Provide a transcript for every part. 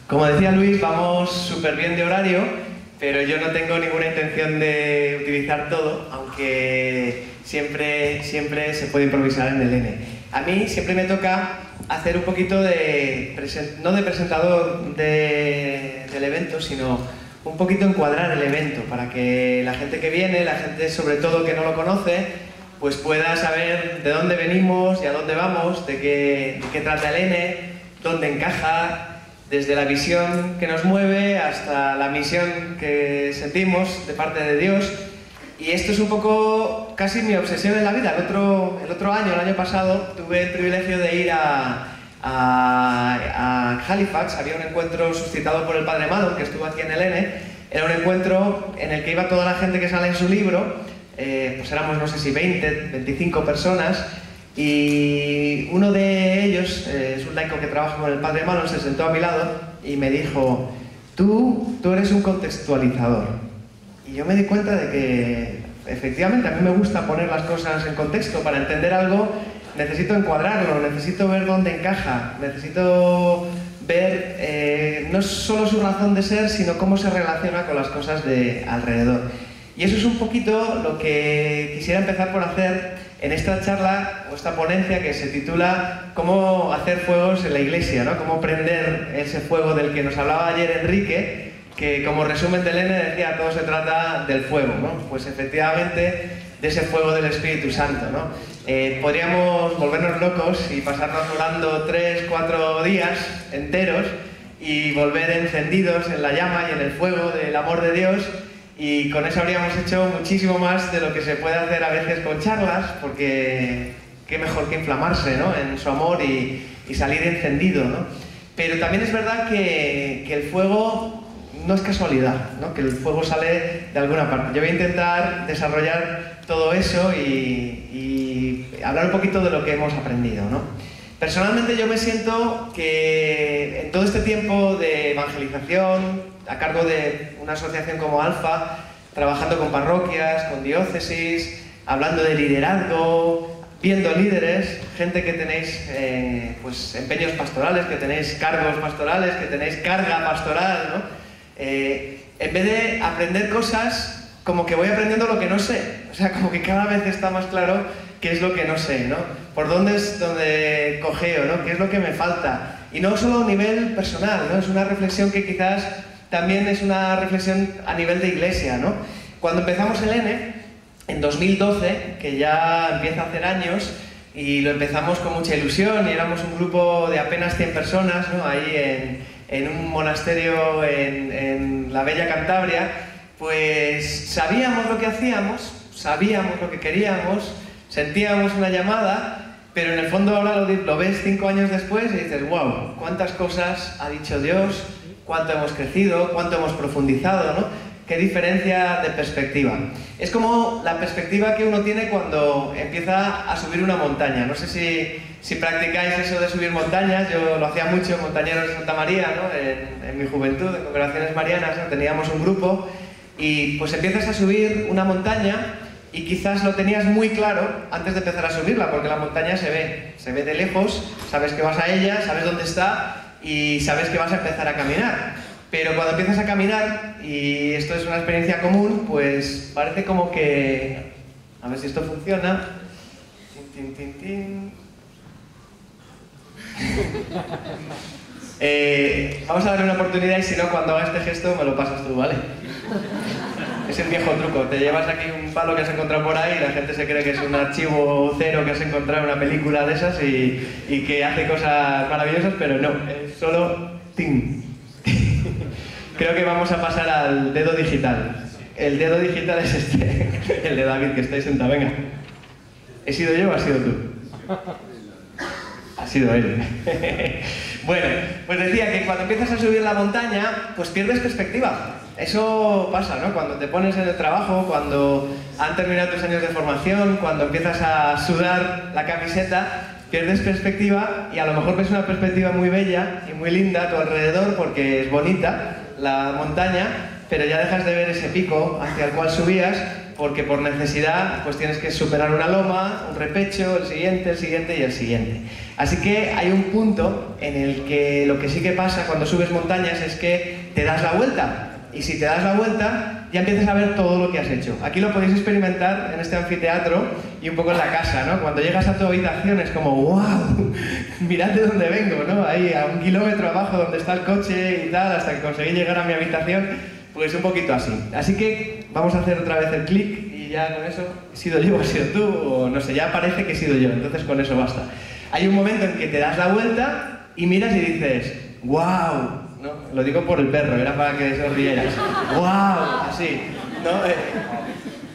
Como decía Luis, vamos súper bien de horario, pero yo no tengo ninguna intención de utilizar todo, aunque siempre se puede improvisar en el N. A mí siempre me toca hacer un poquito de, no de presentador del evento, sino un poquito encuadrar el evento, para que la gente que viene, la gente sobre todo que no lo conoce, pues pueda saber de dónde venimos y a dónde vamos, de qué trata el N, dónde encaja, desde la visión que nos mueve hasta la misión que sentimos de parte de Dios. Y esto es un poco casi mi obsesión en la vida. El otro año, el año pasado, tuve el privilegio de ir a Halifax. Había un encuentro suscitado por el Padre Madon, que estuvo aquí en el N. Era un encuentro en el que iba toda la gente que sale en su libro, pues éramos no sé si 20, 25 personas, y uno de ellos, es un laico que trabaja con el Padre Madon, se sentó a mi lado y me dijo: tú eres un contextualizador. Y yo me di cuenta de que efectivamente a mí me gusta poner las cosas en contexto. Para entender algo necesito encuadrarlo, necesito ver dónde encaja, necesito ver no solo su razón de ser, sino cómo se relaciona con las cosas de alrededor. Y eso es un poquito lo que quisiera empezar por hacer en esta charla o esta ponencia que se titula "Cómo hacer fuegos en la iglesia", ¿no? Cómo prender ese fuego del que nos hablaba ayer Enrique, que como resumen del N decía: todo se trata del fuego, ¿no? Pues efectivamente de ese fuego del Espíritu Santo, ¿no? Podríamos volvernos locos y pasarnos orando 3, 4 días enteros y volver encendidos en la llama y en el fuego del amor de Dios, y con eso habríamos hecho muchísimo más de lo que se puede hacer a veces con charlas, porque qué mejor que inflamarse, ¿no?, en su amor y salir encendido, ¿no? Pero también es verdad que el fuego no es casualidad, ¿no?, que el fuego sale de alguna parte. Yo voy a intentar desarrollar todo eso y hablar un poquito de lo que hemos aprendido, ¿no? Personalmente yo me siento que en todo este tiempo de evangelización, a cargo de una asociación como Alfa, trabajando con parroquias, con diócesis, hablando de liderazgo, viendo líderes, gente que tenéis pues empeños pastorales, que tenéis cargos pastorales, que tenéis carga pastoral, ¿no? En vez de aprender cosas, como que voy aprendiendo lo que no sé. O sea, como que cada vez está más claro qué es lo que no sé, ¿no? Por dónde es donde cojeo, ¿no? ¿Qué es lo que me falta? Y no solo a nivel personal, ¿no? Es una reflexión que quizás también es una reflexión a nivel de iglesia, ¿no? Cuando empezamos el N, en 2012, que ya empieza a hacer años, y lo empezamos con mucha ilusión, y éramos un grupo de apenas 100 personas, ¿no?, ahí en un monasterio en la bella Cantabria, pues sabíamos lo que hacíamos, sabíamos lo que queríamos, sentíamos una llamada, pero en el fondo ahora lo ves 5 años después y dices: wow, cuántas cosas ha dicho Dios, cuánto hemos crecido, cuánto hemos profundizado, ¿no? Qué diferencia de perspectiva. Es como la perspectiva que uno tiene cuando empieza a subir una montaña. No sé si practicáis eso de subir montañas. Yo lo hacía mucho en Montañeros de Santa María, ¿no? En mi juventud, en congregaciones marianas, ¿no? Teníamos un grupo y pues empiezas a subir una montaña y quizás lo tenías muy claro antes de empezar a subirla, porque la montaña se ve de lejos, sabes que vas a ella, sabes dónde está y sabes que vas a empezar a caminar. Pero cuando empiezas a caminar, y esto es una experiencia común, pues parece como que... A ver si esto funciona. Tin, tin, tin, tin. Vamos a darle una oportunidad y si no, cuando haga este gesto me lo pasas tú, ¿vale? Es el viejo truco. Te llevas aquí un palo que has encontrado por ahí y la gente se cree que es un archivo cero que has encontrado en una película de esas y que hace cosas maravillosas, pero no, es solo... ¡Ting! Creo que vamos a pasar al dedo digital. El dedo digital es este, el de David, que estáis sentado. Venga. ¿He sido yo o has sido tú? Ha sido él. Bueno, pues decía que cuando empiezas a subir la montaña, pues pierdes perspectiva. Eso pasa, ¿no? Cuando te pones en el trabajo, cuando han terminado tus años de formación, cuando empiezas a sudar la camiseta, pierdes perspectiva y a lo mejor ves una perspectiva muy bella y muy linda a tu alrededor porque es bonita la montaña, pero ya dejas de ver ese pico hacia el cual subías porque por necesidad pues tienes que superar una loma, un repecho, el siguiente y el siguiente. Así que hay un punto en el que lo que sí que pasa cuando subes montañas es que te das la vuelta. Y si te das la vuelta, ya empiezas a ver todo lo que has hecho. Aquí lo podéis experimentar en este anfiteatro y un poco en la casa, ¿no? Cuando llegas a tu habitación es como, ¡wow! Mirad de dónde vengo, ¿no? Ahí a 1 kilómetro abajo donde está el coche y tal, hasta que conseguí llegar a mi habitación, pues un poquito así. Así que vamos a hacer otra vez el clic y ya con eso, ¿he sido yo o has sido tú? O no sé, ya parece que he sido yo, entonces con eso basta. Hay un momento en que te das la vuelta y miras y dices, ¡wow! ¿No? Lo digo por el perro, era para que os rierais. ¡Guau! Así, ¿no?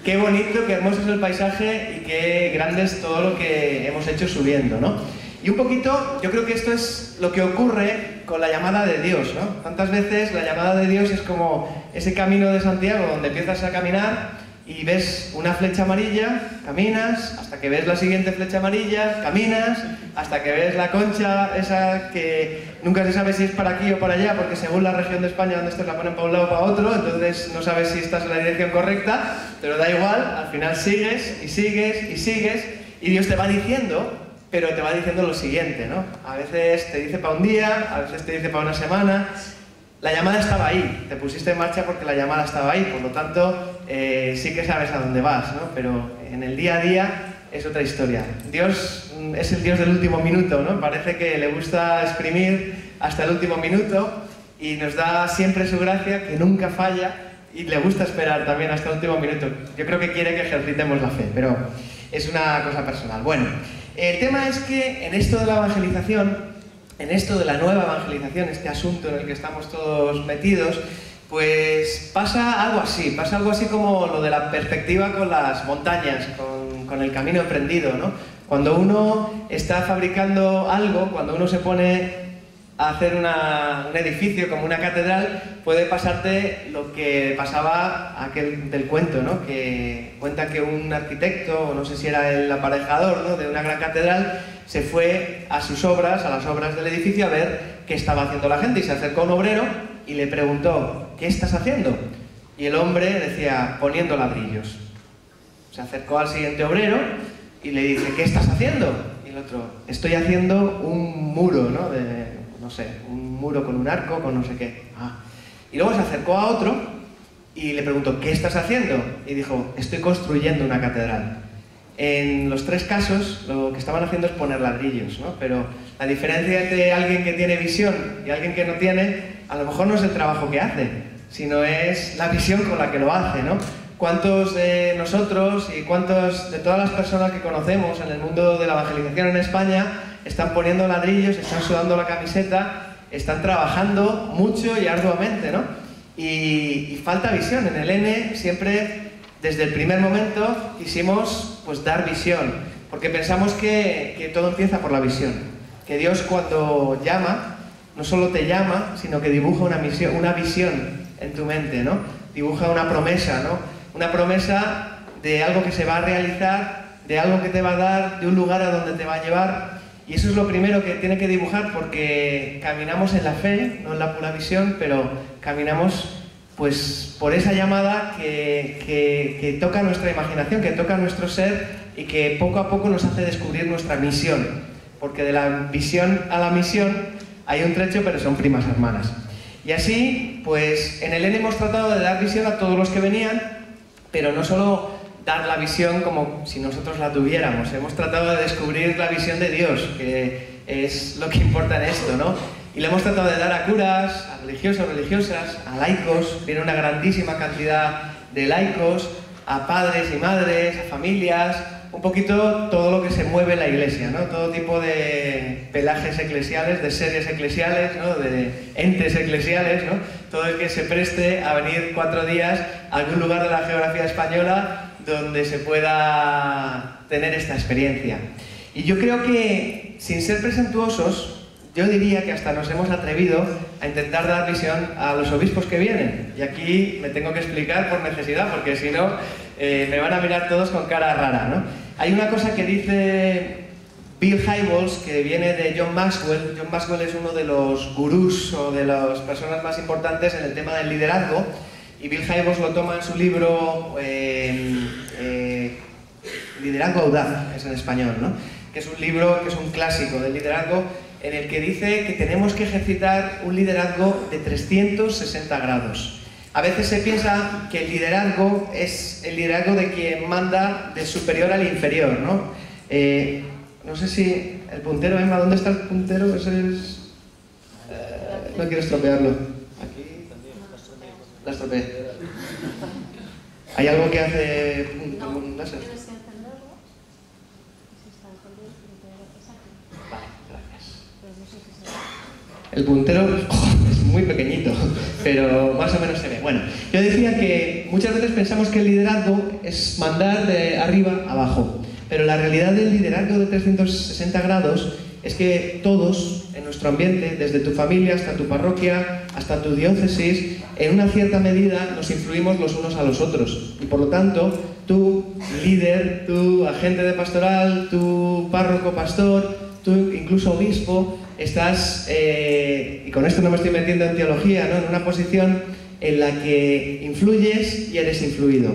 Qué bonito, qué hermoso es el paisaje y qué grande es todo lo que hemos hecho subiendo, ¿no? Y un poquito, yo creo que esto es lo que ocurre con la llamada de Dios, ¿no? Tantas veces la llamada de Dios es como ese camino de Santiago donde empiezas a caminar y ves una flecha amarilla, caminas, hasta que ves la siguiente flecha amarilla, caminas, hasta que ves la concha, esa que nunca se sabe si es para aquí o para allá, porque según la región de España donde estés la ponen para un lado o para otro, entonces no sabes si estás en la dirección correcta, pero da igual, al final sigues y sigues y sigues, y Dios te va diciendo, pero te va diciendo lo siguiente, ¿no? A veces te dice para un día, a veces te dice para una semana. La llamada estaba ahí, te pusiste en marcha porque la llamada estaba ahí, por lo tanto sí que sabes a dónde vas, ¿no? Pero en el día a día es otra historia. Dios es el Dios del último minuto, ¿no? Parece que le gusta exprimir hasta el último minuto y nos da siempre su gracia, que nunca falla, y le gusta esperar también hasta el último minuto. Yo creo que quiere que ejercitemos la fe, pero es una cosa personal. Bueno, el tema es que en esto de la evangelización, en esto de la nueva evangelización, este asunto en el que estamos todos metidos, pues pasa algo así como lo de la perspectiva con las montañas, con el camino emprendido, ¿no? Cuando uno está fabricando algo, cuando uno se pone a hacer un edificio como una catedral, puede pasarte lo que pasaba aquel del cuento, ¿no? Que cuenta que un arquitecto, o no sé si era el aparejador, ¿no?, de una gran catedral, se fue a sus obras, a las obras del edificio, a ver qué estaba haciendo la gente, y se acercó a un obrero y le preguntó, ¿qué estás haciendo? Y el hombre decía, poniendo ladrillos. Se acercó al siguiente obrero y le dice, ¿qué estás haciendo? Y el otro, estoy haciendo un muro, ¿no? No sé, un muro con un arco, con no sé qué. Ah. Y luego se acercó a otro y le preguntó, ¿qué estás haciendo? Y dijo, estoy construyendo una catedral. En los tres casos lo que estaban haciendo es poner ladrillos, ¿no? Pero la diferencia entre alguien que tiene visión y alguien que no tiene, a lo mejor no es el trabajo que hace, sino es la visión con la que lo hace, ¿no? ¿Cuántos de nosotros y cuántos de todas las personas que conocemos en el mundo de la evangelización en España están poniendo ladrillos, están sudando la camiseta, están trabajando mucho y arduamente, ¿no? Y falta visión. En el N siempre, desde el primer momento, quisimos pues dar visión, porque pensamos que todo empieza por la visión, que Dios cuando llama, no solo te llama, sino que dibuja una visión en tu mente, ¿no? Dibuja una promesa, ¿no? Una promesa de algo que se va a realizar, de algo que te va a dar, de un lugar a donde te va a llevar. Y eso es lo primero que tiene que dibujar, porque caminamos en la fe, no en la pura visión, pero caminamos pues por esa llamada que toca nuestra imaginación, que toca nuestro ser y que poco a poco nos hace descubrir nuestra misión. Porque de la visión a la misión hay un trecho, pero son primas hermanas. Y así, pues en el N hemos tratado de dar visión a todos los que venían, pero no solo dar la visión como si nosotros la tuviéramos. Hemos tratado de descubrir la visión de Dios, que es lo que importa en esto, ¿no? Y le hemos tratado de dar a curas, a religiosos, religiosas, a laicos, viene una grandísima cantidad de laicos, a padres y madres, a familias, un poquito todo lo que se mueve en la iglesia, ¿no? Todo tipo de pelajes eclesiales, de seres eclesiales, ¿no? De entes eclesiales, ¿no? Todo el que se preste a venir 4 días a algún lugar de la geografía española donde se pueda tener esta experiencia. Y yo creo que, sin ser presuntuosos, yo diría que hasta nos hemos atrevido a intentar dar visión a los obispos que vienen. Y aquí me tengo que explicar por necesidad, porque si no, me van a mirar todos con cara rara, ¿no? Hay una cosa que dice Bill Hybels, que viene de John Maxwell. John Maxwell es uno de los gurús o de las personas más importantes en el tema del liderazgo. y Bill Hybels lo toma en su libro Liderazgo Audaz, es en español, ¿no? Que es un libro, que es un clásico del liderazgo, en el que dice que tenemos que ejercitar un liderazgo de 360 grados. A veces se piensa que el liderazgo es el liderazgo de quien manda de superior al inferior, ¿no? No sé si el puntero, Emma, ¿dónde está el puntero? Ese es... no quiero estropearlo. Aquí también, la estropeé. ¿Hay algo que hace un láser? Vale, gracias. El puntero es muy pequeñito, pero más o menos se ve. Bueno, yo decía que muchas veces pensamos que el liderazgo es mandar de arriba a abajo. Pero la realidad del liderazgo de 360 grados es que todos en nuestro ambiente, desde tu familia hasta tu parroquia, hasta tu diócesis, en una cierta medida nos influimos los unos a los otros. Y por lo tanto, tú, líder, tú, agente de pastoral, tú, párroco, pastor, tú, incluso obispo, estás, y con esto no me estoy metiendo en teología, ¿no?, en una posición en la que influyes y eres influido.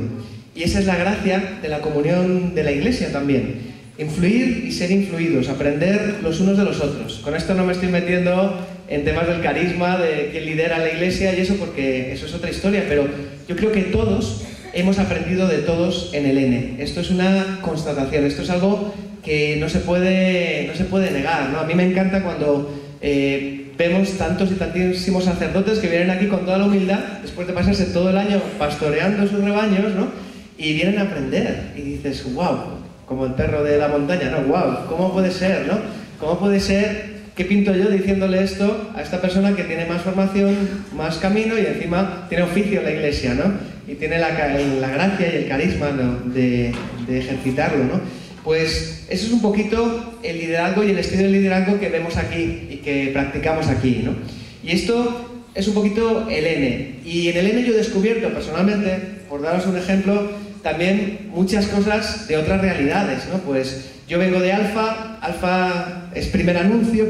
Y esa es la gracia de la comunión de la Iglesia también. Influir y ser influidos, aprender los unos de los otros. Con esto no me estoy metiendo en temas del carisma, de quién lidera la Iglesia y eso, porque eso es otra historia, pero yo creo que todos hemos aprendido de todos en el N. Esto es una constatación, esto es algo que no se puede negar, ¿no? A mí me encanta cuando vemos tantos y tantísimos sacerdotes que vienen aquí con toda la humildad, después de pasarse todo el año pastoreando sus rebaños, ¿no?, y vienen a aprender, y dices, wow, como el perro de la montaña, ¿no? Wow, ¿cómo puede ser, no? ¿Cómo puede ser? ¿Qué pinto yo diciéndole esto a esta persona que tiene más formación, más camino y encima tiene oficio en la Iglesia, ¿no? Y tiene la gracia y el carisma, ¿no?, de ejercitarlo, ¿no? Pues eso es un poquito el liderazgo y el estilo de liderazgo que vemos aquí y que practicamos aquí, ¿no? Y esto es un poquito el N. Y en el N yo he descubierto personalmente, por daros un ejemplo, también muchas cosas de otras realidades, ¿no? Pues yo vengo de Alfa, Alfa es primer anuncio,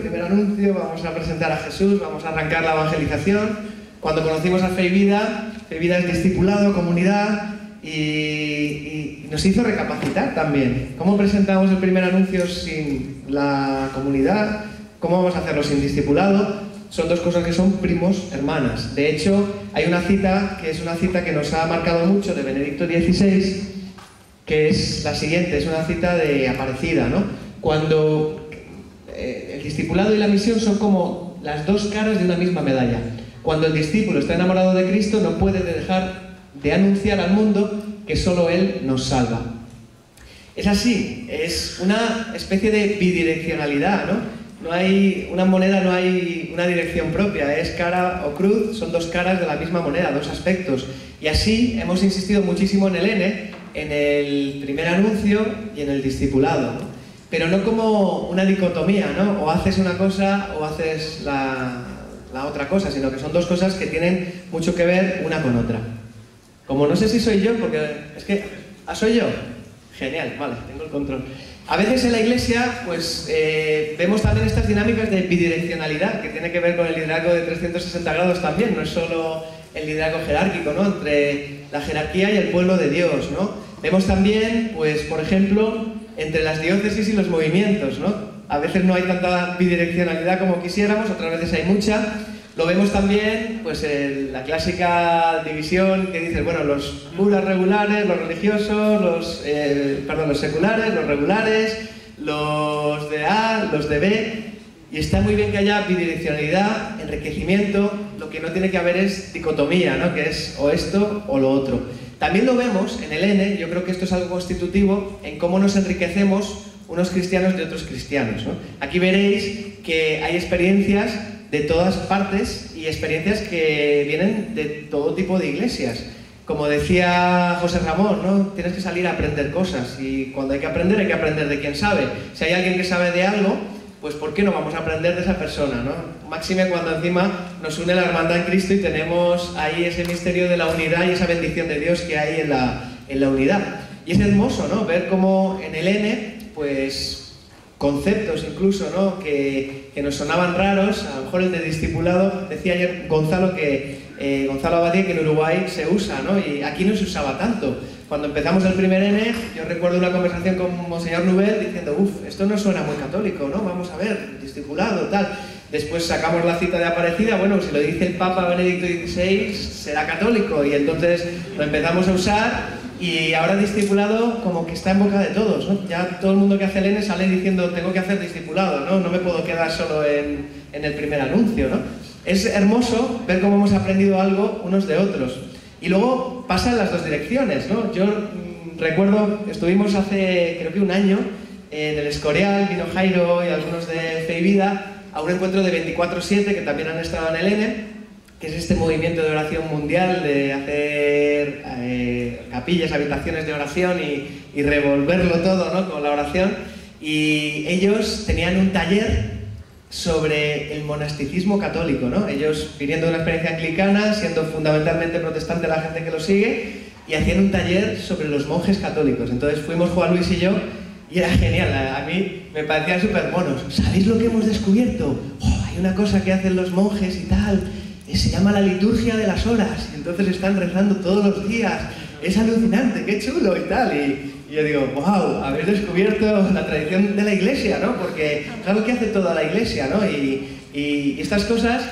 vamos a presentar a Jesús, vamos a arrancar la evangelización. Cuando conocimos a Fe y Vida es discipulado, comunidad, y nos hizo recapacitar también. ¿Cómo presentamos el primer anuncio sin la comunidad? ¿Cómo vamos a hacerlo sin discipulado? Son dos cosas que son primos hermanas. De hecho, hay una cita que es una cita que nos ha marcado mucho de Benedicto XVI, que es la siguiente, es una cita de Aparecida, ¿no? Cuando el discipulado y la misión son como las dos caras de una misma medalla. Cuando el discípulo está enamorado de Cristo, no puede dejar de anunciar al mundo que solo Él nos salva. Es así, es una especie de bidireccionalidad, ¿no? No hay una moneda, no hay una dirección propia, es cara o cruz, son dos caras de la misma moneda, dos aspectos. Y así hemos insistido muchísimo en el N, en el primer anuncio y en el discipulado, ¿no? Pero no como una dicotomía, ¿no? O haces una cosa o haces la otra cosa, sino que son dos cosas que tienen mucho que ver una con otra. Como no sé si soy yo, porque es que... ¿Ah, soy yo? Genial, vale, tengo el control. A veces en la Iglesia, pues, vemos también estas dinámicas de bidireccionalidad, que tiene que ver con el liderazgo de 360 grados también, no es solo el liderazgo jerárquico, ¿no?, entre la jerarquía y el pueblo de Dios, ¿no? Vemos también, pues, por ejemplo, entre las diócesis y los movimientos, ¿no? A veces no hay tanta bidireccionalidad como quisiéramos, otras veces hay mucha. Lo vemos también, pues, en la clásica división que dice, bueno, los curas regulares, los religiosos, los seculares, los regulares, los de A, los de B, y está muy bien que haya bidireccionalidad, enriquecimiento. Lo que no tiene que haber es dicotomía, ¿no?, que es o esto o lo otro. También lo vemos en el N, yo creo que esto es algo constitutivo, en cómo nos enriquecemos unos cristianos de otros cristianos, ¿no? Aquí veréis que hay experiencias de todas partes y experiencias que vienen de todo tipo de iglesias. Como decía José Ramón, ¿no?, tienes que salir a aprender cosas, y cuando hay que aprender de quien sabe. Si hay alguien que sabe de algo, pues ¿por qué no vamos a aprender de esa persona, ¿no? Máxime cuando encima nos une la hermandad en Cristo y tenemos ahí ese misterio de la unidad y esa bendición de Dios que hay en la, unidad. Y es hermoso, ¿no?, ver cómo en el N, pues conceptos incluso, ¿no? que nos sonaban raros, a lo mejor el de discipulado, decía ayer Gonzalo Abadía que en Uruguay se usa, ¿no? Y aquí no se usaba tanto. Cuando empezamos el primer N, yo recuerdo una conversación con Monseñor Nubel diciendo, esto no suena muy católico, ¿no? Vamos a ver, discipulado, tal. Después sacamos la cita de Aparecida, bueno, si lo dice el Papa Benedicto XVI, será católico, y entonces lo empezamos a usar, y ahora discipulado como que está en boca de todos, ¿no? Ya todo el mundo que hace el N sale diciendo, tengo que hacer discipulado, ¿no? No me puedo quedar solo en el primer anuncio, ¿no? Es hermoso ver cómo hemos aprendido algo unos de otros. Y luego pasa en las dos direcciones, ¿no? Yo recuerdo, estuvimos hace creo que un año en el Escorial, vino Jairo y algunos de Fe y Vida a un encuentro de 24/7 que también han estado en el N, que es este movimiento de oración mundial de hacer capillas, habitaciones de oración y revolverlo todo, ¿no? Con la oración. Y ellos tenían un taller sobre el monasticismo católico, ¿no? Ellos viniendo de una experiencia anglicana, siendo fundamentalmente protestante la gente que lo sigue, y hacían un taller sobre los monjes católicos. Entonces fuimos Juan Luis y yo, y era genial, a mí me parecían súper monos. ¿Sabéis lo que hemos descubierto? Hay una cosa que hacen los monjes y tal, se llama la liturgia de las horas, y entonces están rezando todos los días, es alucinante, qué chulo y tal, y yo digo, wow, habéis descubierto la tradición de la Iglesia, ¿no? Porque es algo que hace toda la Iglesia, ¿no? Y estas cosas,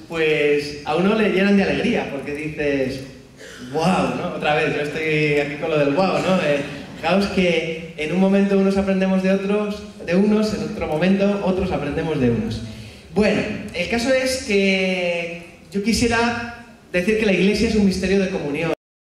pues a uno le llenan de alegría, porque dices, wow, ¿no? Otra vez, yo estoy aquí con lo del wow, ¿no? Fijaos que en un momento unos aprendemos de unos, en otro momento otros aprendemos de unos. Bueno, el caso es que yo quisiera decir que la Iglesia es un misterio de comunión,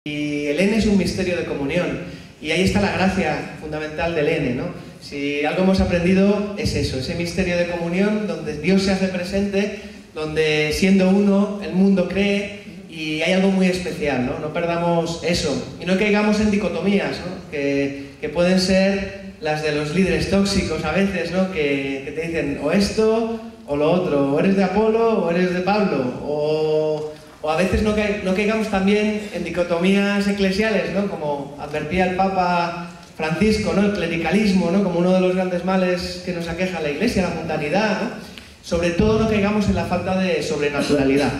y el N es un misterio de comunión. Y ahí está la gracia fundamental del N, ¿no? Si algo hemos aprendido es eso, ese misterio de comunión donde Dios se hace presente, donde siendo uno el mundo cree, y hay algo muy especial, ¿no? No perdamos eso y no caigamos en dicotomías, ¿no? Que pueden ser las de los líderes tóxicos a veces, ¿no? Que te dicen o esto o lo otro, o eres de Apolo o eres de Pablo, o a veces no caigamos también en dicotomías eclesiales, ¿no? Como advertía el Papa Francisco, ¿no? El clericalismo, ¿no? Como uno de los grandes males que nos aqueja a la Iglesia, la mundanidad, ¿no? Sobre todo no caigamos en la falta de sobrenaturalidad,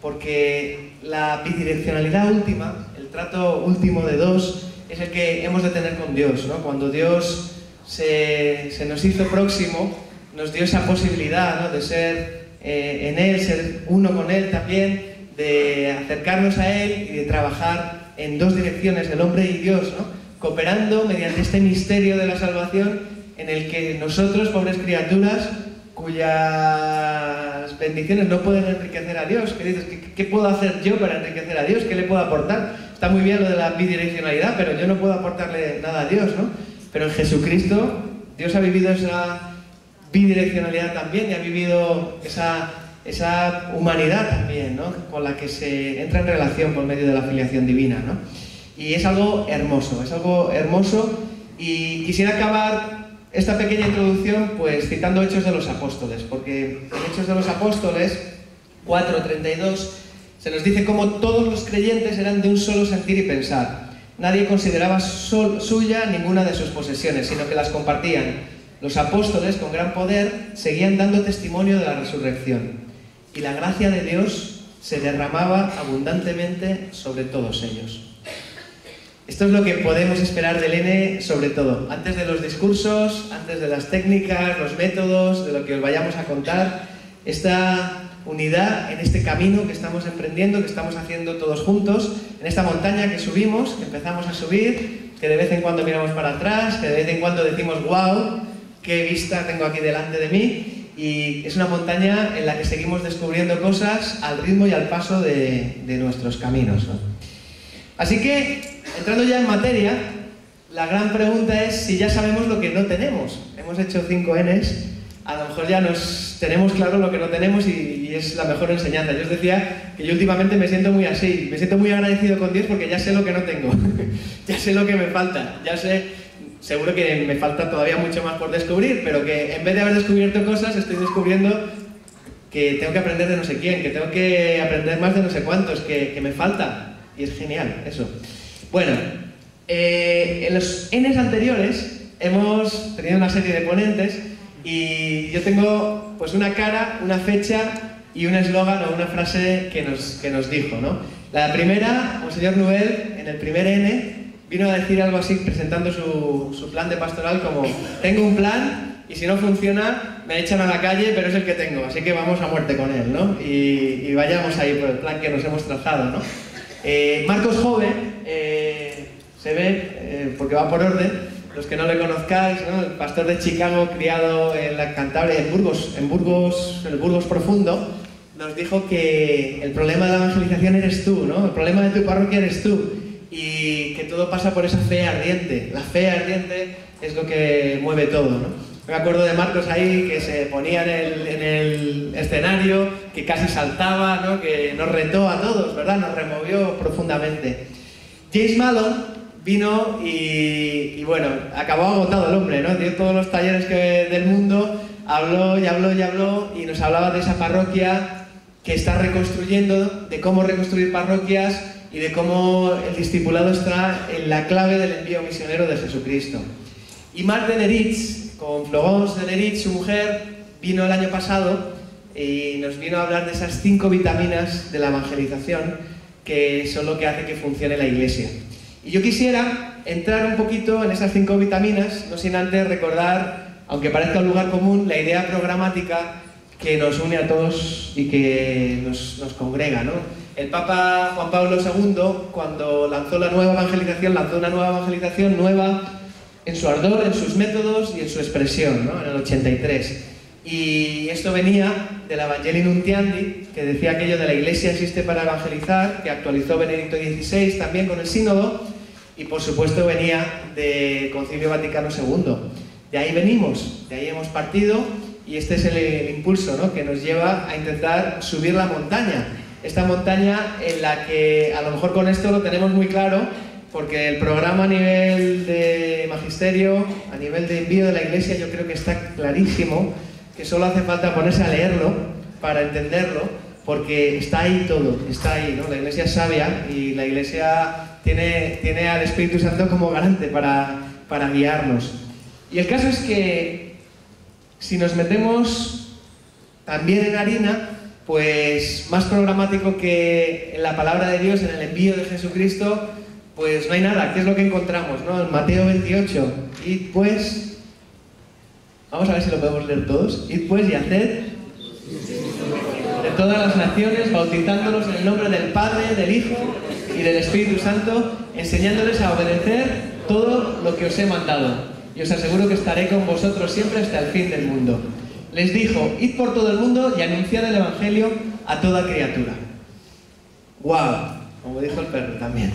porque la bidireccionalidad última, el trato último de dos, es el que hemos de tener con Dios, ¿no? Cuando Dios se nos hizo próximo, nos dio esa posibilidad, ¿no? De ser en Él, ser uno con Él también, de acercarnos a Él y de trabajar en dos direcciones, el hombre y Dios, ¿no? Cooperando mediante este misterio de la salvación en el que nosotros, pobres criaturas, cuyas bendiciones no pueden enriquecer a Dios, que dices, ¿qué puedo hacer yo para enriquecer a Dios? ¿Qué le puedo aportar? Está muy bien lo de la bidireccionalidad, pero yo no puedo aportarle nada a Dios, ¿no? Pero en Jesucristo, Dios ha vivido esa bidireccionalidad también y ha vivido esa humanidad también, ¿no? Con la que se entra en relación por medio de la filiación divina, ¿no? Y es algo hermoso, y quisiera acabar esta pequeña introducción pues citando Hechos de los Apóstoles, porque en Hechos de los Apóstoles 4:32 se nos dice cómo todos los creyentes eran de un solo sentir y pensar. Nadie consideraba suya ninguna de sus posesiones, sino que las compartían. Los apóstoles, con gran poder, seguían dando testimonio de la resurrección, y la gracia de Dios se derramaba abundantemente sobre todos ellos. Esto es lo que podemos esperar del N, sobre todo, antes de los discursos, antes de las técnicas, los métodos, de lo que os vayamos a contar, esta unidad en este camino que estamos emprendiendo, que estamos haciendo todos juntos, en esta montaña que subimos, que empezamos a subir, que de vez en cuando miramos para atrás, que de vez en cuando decimos ¡wow! ¡Qué vista tengo aquí delante de mí! Y es una montaña en la que seguimos descubriendo cosas al ritmo y al paso de nuestros caminos, ¿no? Así que, entrando ya en materia, la gran pregunta es si ya sabemos lo que no tenemos. Hemos hecho 5 Ns, a lo mejor ya tenemos claro lo que no tenemos y es la mejor enseñanza. Yo os decía que yo últimamente me siento muy así, me siento muy agradecido con Dios porque ya sé lo que no tengo, ya sé lo que me falta, ya sé, seguro que me falta todavía mucho más por descubrir, pero que en vez de haber descubierto cosas, estoy descubriendo que tengo que aprender de no sé quién, que tengo que aprender más de no sé cuántos, que me falta. Y es genial, eso. Bueno, en los Ns anteriores hemos tenido una serie de ponentes Y yo tengo pues una cara, una fecha y un eslogan o una frase que nos dijo, ¿no? La primera, Monseñor Nubel, en el primer N, vino a decir algo así, presentando su plan de pastoral como: tengo un plan y si no funciona me echan a la calle, pero es el que tengo, así que vamos a muerte con él, ¿no? Y vayamos ahí por el plan que nos hemos trazado, ¿no? Marcos Jove, se ve, porque va por orden, los que no le conozcáis, ¿no? El pastor de Chicago, criado en la Cantabria, en el Burgos profundo, nos dijo que el problema de la evangelización eres tú, ¿no? El problema de tu parroquia eres tú, y que todo pasa por esa fe ardiente. La fe ardiente es lo que mueve todo, ¿no? Me acuerdo de Marcos ahí, que se ponía en el escenario, que casi saltaba, ¿no? Que nos retó a todos, ¿verdad? Nos removió profundamente. James Malone vino y bueno, acabó agotado el hombre, ¿no? Dio todos los talleres del mundo, habló y habló y habló, y nos hablaba de esa parroquia que está reconstruyendo, de cómo reconstruir parroquias y de cómo el discipulado está en la clave del envío misionero de Jesucristo. Y Marc de Neritz, con Florence de Neritz, su mujer, vino el año pasado y nos vino a hablar de esas 5 vitaminas de la evangelización, que son lo que hace que funcione la Iglesia. Y yo quisiera entrar un poquito en esas 5 vitaminas, no sin antes recordar, aunque parezca un lugar común, la idea programática que nos une a todos y que nos congrega, ¿no? El Papa Juan Pablo II, cuando lanzó la nueva evangelización, lanzó una nueva evangelización nueva en su ardor, en sus métodos y en su expresión, ¿no? En el 83. Y esto venía del Evangelii Nuntiandi, que decía aquello de la Iglesia existe para evangelizar, que actualizó Benedicto XVI también con el sínodo, y por supuesto venía del Concilio Vaticano II. De ahí venimos, de ahí hemos partido, y este es el impulso, ¿no? Que nos lleva a intentar subir la montaña. Esta montaña en la que a lo mejor con esto lo tenemos muy claro, porque el programa a nivel de magisterio, a nivel de envío de la Iglesia, yo creo que está clarísimo, que solo hace falta ponerse a leerlo para entenderlo, porque está ahí todo, está ahí, ¿no? La Iglesia es sabia y la Iglesia tiene al Espíritu Santo como garante para guiarnos. Y el caso es que si nos metemos también en harina, pues más programático que en la palabra de Dios, en el envío de Jesucristo, pues no hay nada. ¿Qué es lo que encontramos, no? En Mateo 28, id pues, vamos a ver si lo podemos leer todos, id pues y haced de todas las naciones, bautizándolos en el nombre del Padre, del Hijo y del Espíritu Santo, enseñándoles a obedecer todo lo que os he mandado. Y os aseguro que estaré con vosotros siempre hasta el fin del mundo. Les dijo, id por todo el mundo y anunciad el Evangelio a toda criatura. ¡Guau! Como dijo el perro también.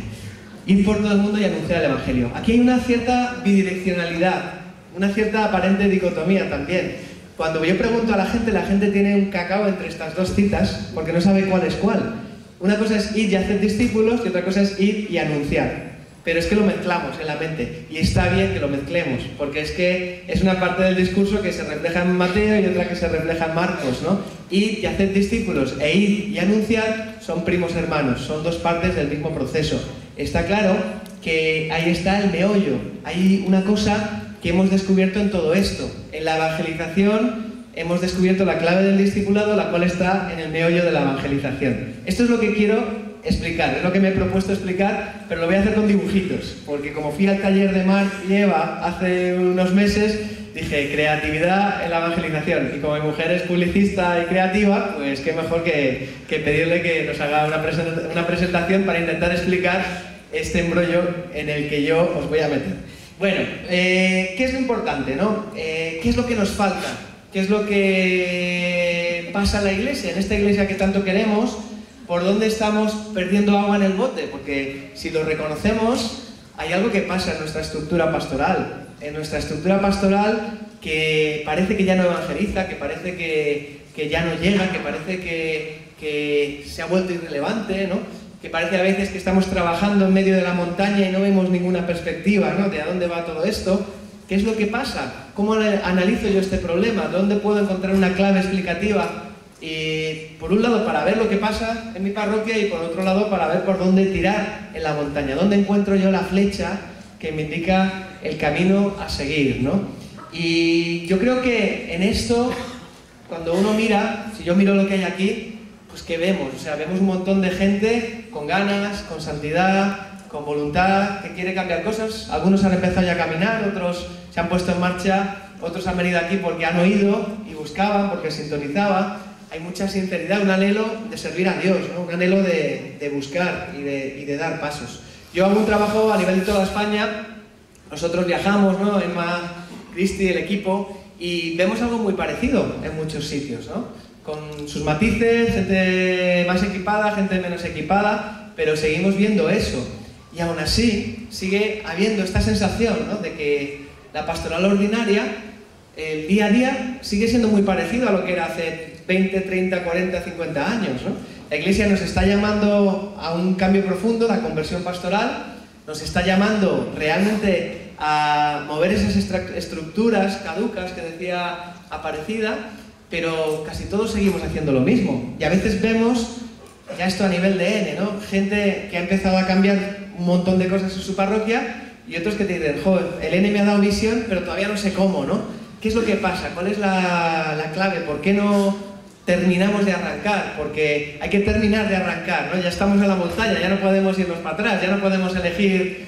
Id por todo el mundo y anunciar el Evangelio. Aquí hay una cierta bidireccionalidad, una cierta aparente dicotomía también. Cuando yo pregunto a la gente tiene un cacao entre estas dos citas porque no sabe cuál es cuál. Una cosa es ir y hacer discípulos y otra cosa es ir y anunciar. Pero es que lo mezclamos en la mente y está bien que lo mezclemos, porque es que es una parte del discurso que se refleja en Mateo y otra que se refleja en Marcos, ¿no? Ir y hacer discípulos e ir y anunciar son primos hermanos, son dos partes del mismo proceso. Está claro que ahí está el meollo, hay una cosa que hemos descubierto en todo esto. En la evangelización hemos descubierto la clave del discipulado, la cual está en el meollo de la evangelización. Esto es lo que quiero explicar, es lo que me he propuesto explicar, pero lo voy a hacer con dibujitos, porque como fui al taller de Marc y Eva hace unos meses, dije, creatividad en la evangelización, y como mi mujer es publicista y creativa, pues qué mejor que pedirle que nos haga una presentación para intentar explicar este embrollo en el que yo os voy a meter. Bueno, ¿qué es lo importante, no? ¿Qué es lo que nos falta? ¿Qué es lo que pasa en la Iglesia, en esta Iglesia que tanto queremos? ¿Por dónde estamos perdiendo agua en el bote? Porque si lo reconocemos, hay algo que pasa en nuestra estructura pastoral. En nuestra estructura pastoral que parece que ya no evangeliza, que parece que ya no llega, que parece que se ha vuelto irrelevante, ¿no? Que parece a veces que estamos trabajando en medio de la montaña y no vemos ninguna perspectiva, ¿no? De a dónde va todo esto. ¿Qué es lo que pasa? ¿Cómo analizo yo este problema? ¿Dónde puedo encontrar una clave explicativa? Y por un lado para ver lo que pasa en mi parroquia y por otro lado para ver por dónde tirar en la montaña, dónde encuentro yo la flecha que me indica el camino a seguir, ¿no? Y yo creo que en esto, cuando uno mira, si yo miro lo que hay aquí, pues ¿qué vemos? O sea, vemos un montón de gente con ganas, con santidad, con voluntad, que quiere cambiar cosas. Algunos han empezado ya a caminar, otros se han puesto en marcha, otros han venido aquí porque han oído y buscaban, porque sintonizaban. Hay mucha sinceridad, un anhelo de servir a Dios, ¿no? Un anhelo de buscar y de dar pasos. Yo hago un trabajo a nivel de toda España, nosotros viajamos, ¿no? Emma, Cristi, el equipo, y vemos algo muy parecido en muchos sitios, ¿no? Con sus matices, gente más equipada, gente menos equipada, pero seguimos viendo eso. Y aún así sigue habiendo esta sensación, ¿no? De que la pastoral ordinaria, el día a día, sigue siendo muy parecido a lo que era hace 20, 30, 40, 50 años, ¿no? La Iglesia nos está llamando a un cambio profundo, la conversión pastoral, nos está llamando realmente a mover esas estructuras caducas que decía Aparecida, pero casi todos seguimos haciendo lo mismo. Y a veces vemos, ya esto a nivel de N, ¿no? Gente que ha empezado a cambiar un montón de cosas en su parroquia y otros que te dicen, joder, el N me ha dado visión, pero todavía no sé cómo, ¿no? ¿Qué es lo que pasa? ¿Cuál es la clave? ¿Por qué no terminamos de arrancar? Porque hay que terminar de arrancar, ¿no? Ya estamos en la montaña, ya no podemos irnos para atrás, ya no podemos elegir.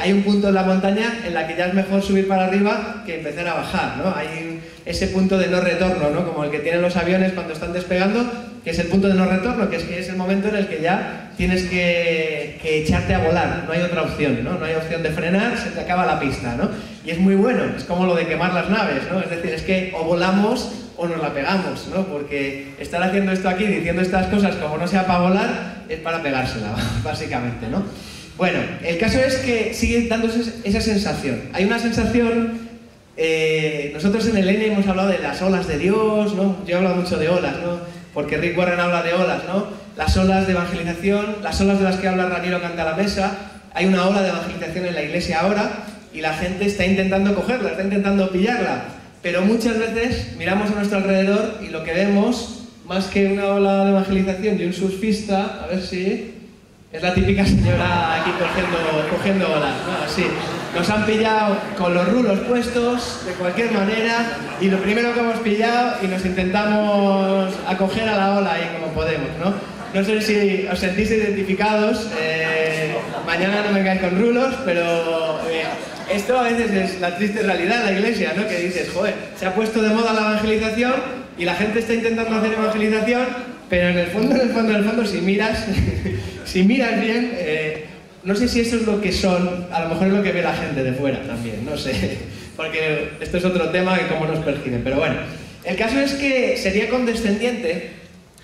Hay un punto en la montaña en la que ya es mejor subir para arriba que empezar a bajar, ¿no? Hay ese punto de no retorno, ¿no? Como el que tienen los aviones cuando están despegando, que es el punto de no retorno, que es el momento en el que ya tienes que echarte a volar, no hay otra opción, ¿no? No hay opción de frenar, se te acaba la pista, ¿no? Y es muy bueno, es como lo de quemar las naves, ¿no? Es decir, es que o volamos o nos la pegamos, ¿no? Porque estar haciendo esto aquí, diciendo estas cosas como no sea para volar, es para pegársela, básicamente, ¿no? Bueno, el caso es que sigue dándose esa sensación. Hay una sensación, nosotros en el N hemos hablado de las olas de Dios, ¿no? Yo he hablado mucho de olas, ¿no? Porque Rick Warren habla de olas, ¿no? Las olas de evangelización, las olas de las que habla Raniero Canta la Mesa. Hay una ola de evangelización en la iglesia ahora y la gente está intentando cogerla, está intentando pillarla. Pero muchas veces miramos a nuestro alrededor y lo que vemos, más que una ola de evangelización y un surfista, a ver si... Es la típica señora aquí cogiendo olas, ¿no? Así. Nos han pillado con los rulos puestos, de cualquier manera, y lo primero que hemos pillado y nos intentamos acoger a la ola ahí como podemos, ¿no? No sé si os sentís identificados, mañana no vengáis con rulos, pero esto a veces es la triste realidad de la iglesia, ¿no? Que dices, joder, se ha puesto de moda la evangelización y la gente está intentando hacer evangelización, pero en el fondo, si miras, si miras bien, no sé si eso es lo que son, a lo mejor es lo que ve la gente de fuera también, no sé, porque esto es otro tema que cómo nos perciben, pero bueno, el caso es que sería condescendiente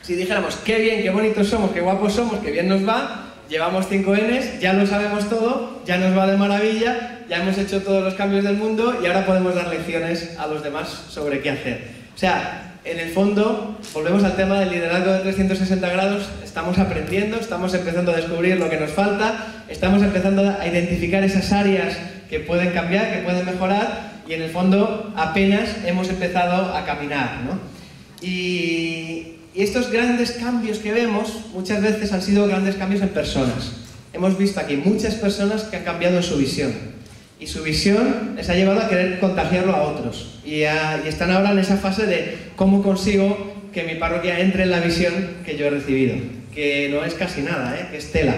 si dijéramos, qué bien, qué bonitos somos, qué guapos somos, qué bien nos va, llevamos 5 Ns, ya lo sabemos todo, ya nos va de maravilla, ya hemos hecho todos los cambios del mundo y ahora podemos dar lecciones a los demás sobre qué hacer. O sea, en el fondo, volvemos al tema del liderazgo de 360 grados, estamos aprendiendo, estamos empezando a descubrir lo que nos falta, estamos empezando a identificar esas áreas que pueden cambiar, que pueden mejorar, y en el fondo apenas hemos empezado a caminar, ¿no? Y estos grandes cambios que vemos, muchas veces han sido grandes cambios en personas. Hemos visto aquí muchas personas que han cambiado en su visión. Y su visión les ha llevado a querer contagiarlo a otros. Y están ahora en esa fase de cómo consigo que mi parroquia entre en la visión que yo he recibido. Que no es casi nada, que es tela.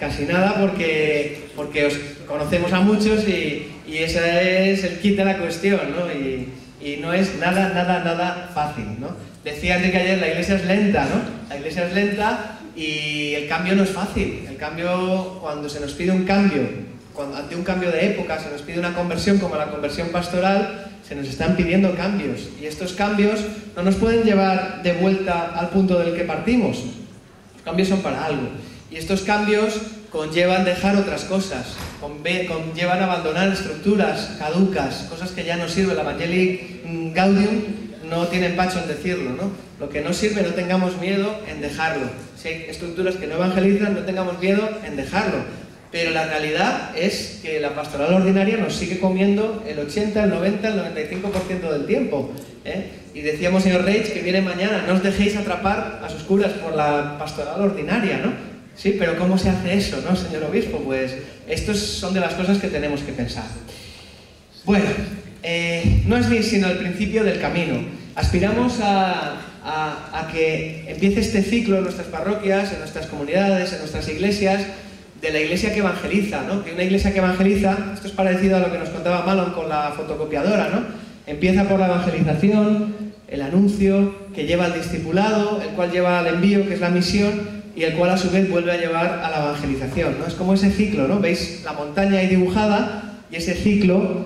Casi nada porque os conocemos a muchos y ese es el kit de la cuestión, ¿no? Y no es nada fácil, ¿no? Decía Enrique ayer, la iglesia es lenta, ¿no? La iglesia es lenta y el cambio no es fácil. El cambio, cuando se nos pide un cambio, ante un cambio de época, se nos pide una conversión como la conversión pastoral, se nos están pidiendo cambios. Y estos cambios no nos pueden llevar de vuelta al punto del que partimos. Los cambios son para algo. Y estos cambios conllevan dejar otras cosas, conllevan abandonar estructuras caducas, cosas que ya no sirven. La Evangelii Gaudium no tiene empacho en decirlo, ¿no? Lo que no sirve, no tengamos miedo en dejarlo. Si hay estructuras que no evangelizan, no tengamos miedo en dejarlo. Pero la realidad es que la pastoral ordinaria nos sigue comiendo el 80, el 90, el 95% del tiempo, ¿eh? Y decíamos, señor Reich, que viene mañana, no os dejéis atrapar a sus curas por la pastoral ordinaria, ¿no? Sí, pero ¿cómo se hace eso, no, señor obispo? Pues estas son de las cosas que tenemos que pensar. Bueno, no es ni sino el principio del camino. Aspiramos a que empiece este ciclo en nuestras parroquias, en nuestras comunidades, en nuestras iglesias, de la iglesia que evangeliza, ¿no? Que una iglesia que evangeliza, esto es parecido a lo que nos contaba Malon con la fotocopiadora, ¿no? Empieza por la evangelización, el anuncio, que lleva al discipulado, el cual lleva al envío, que es la misión, y el cual a su vez vuelve a llevar a la evangelización, ¿no? Es como ese ciclo, ¿no? Veis la montaña ahí dibujada y ese ciclo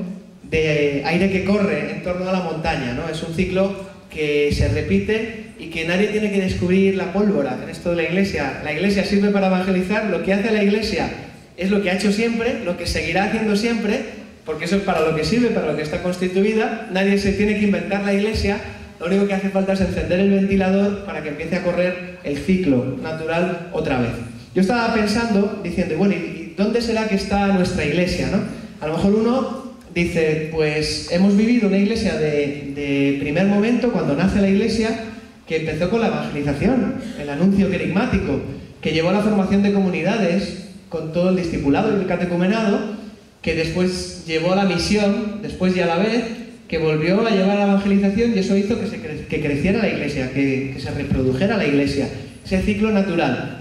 de aire que corre en torno a la montaña, ¿no? Es un ciclo que se repite y que nadie tiene que descubrir la pólvora en esto de la iglesia. La iglesia sirve para evangelizar, lo que hace la iglesia es lo que ha hecho siempre, lo que seguirá haciendo siempre, porque eso es para lo que sirve, para lo que está constituida. Nadie se tiene que inventar la iglesia. Lo único que hace falta es encender el ventilador para que empiece a correr el ciclo natural otra vez. Yo estaba pensando, diciendo, bueno, ¿y dónde será que está nuestra iglesia, no? A lo mejor uno dice, pues hemos vivido una iglesia de primer momento, cuando nace la iglesia, que empezó con la evangelización, el anuncio querigmático, que llevó a la formación de comunidades con todo el discipulado y el catecumenado, que después llevó a la misión, después y a la vez, que volvió a llevar a la evangelización, y eso hizo que creciera la iglesia, que se reprodujera la iglesia. Ese ciclo natural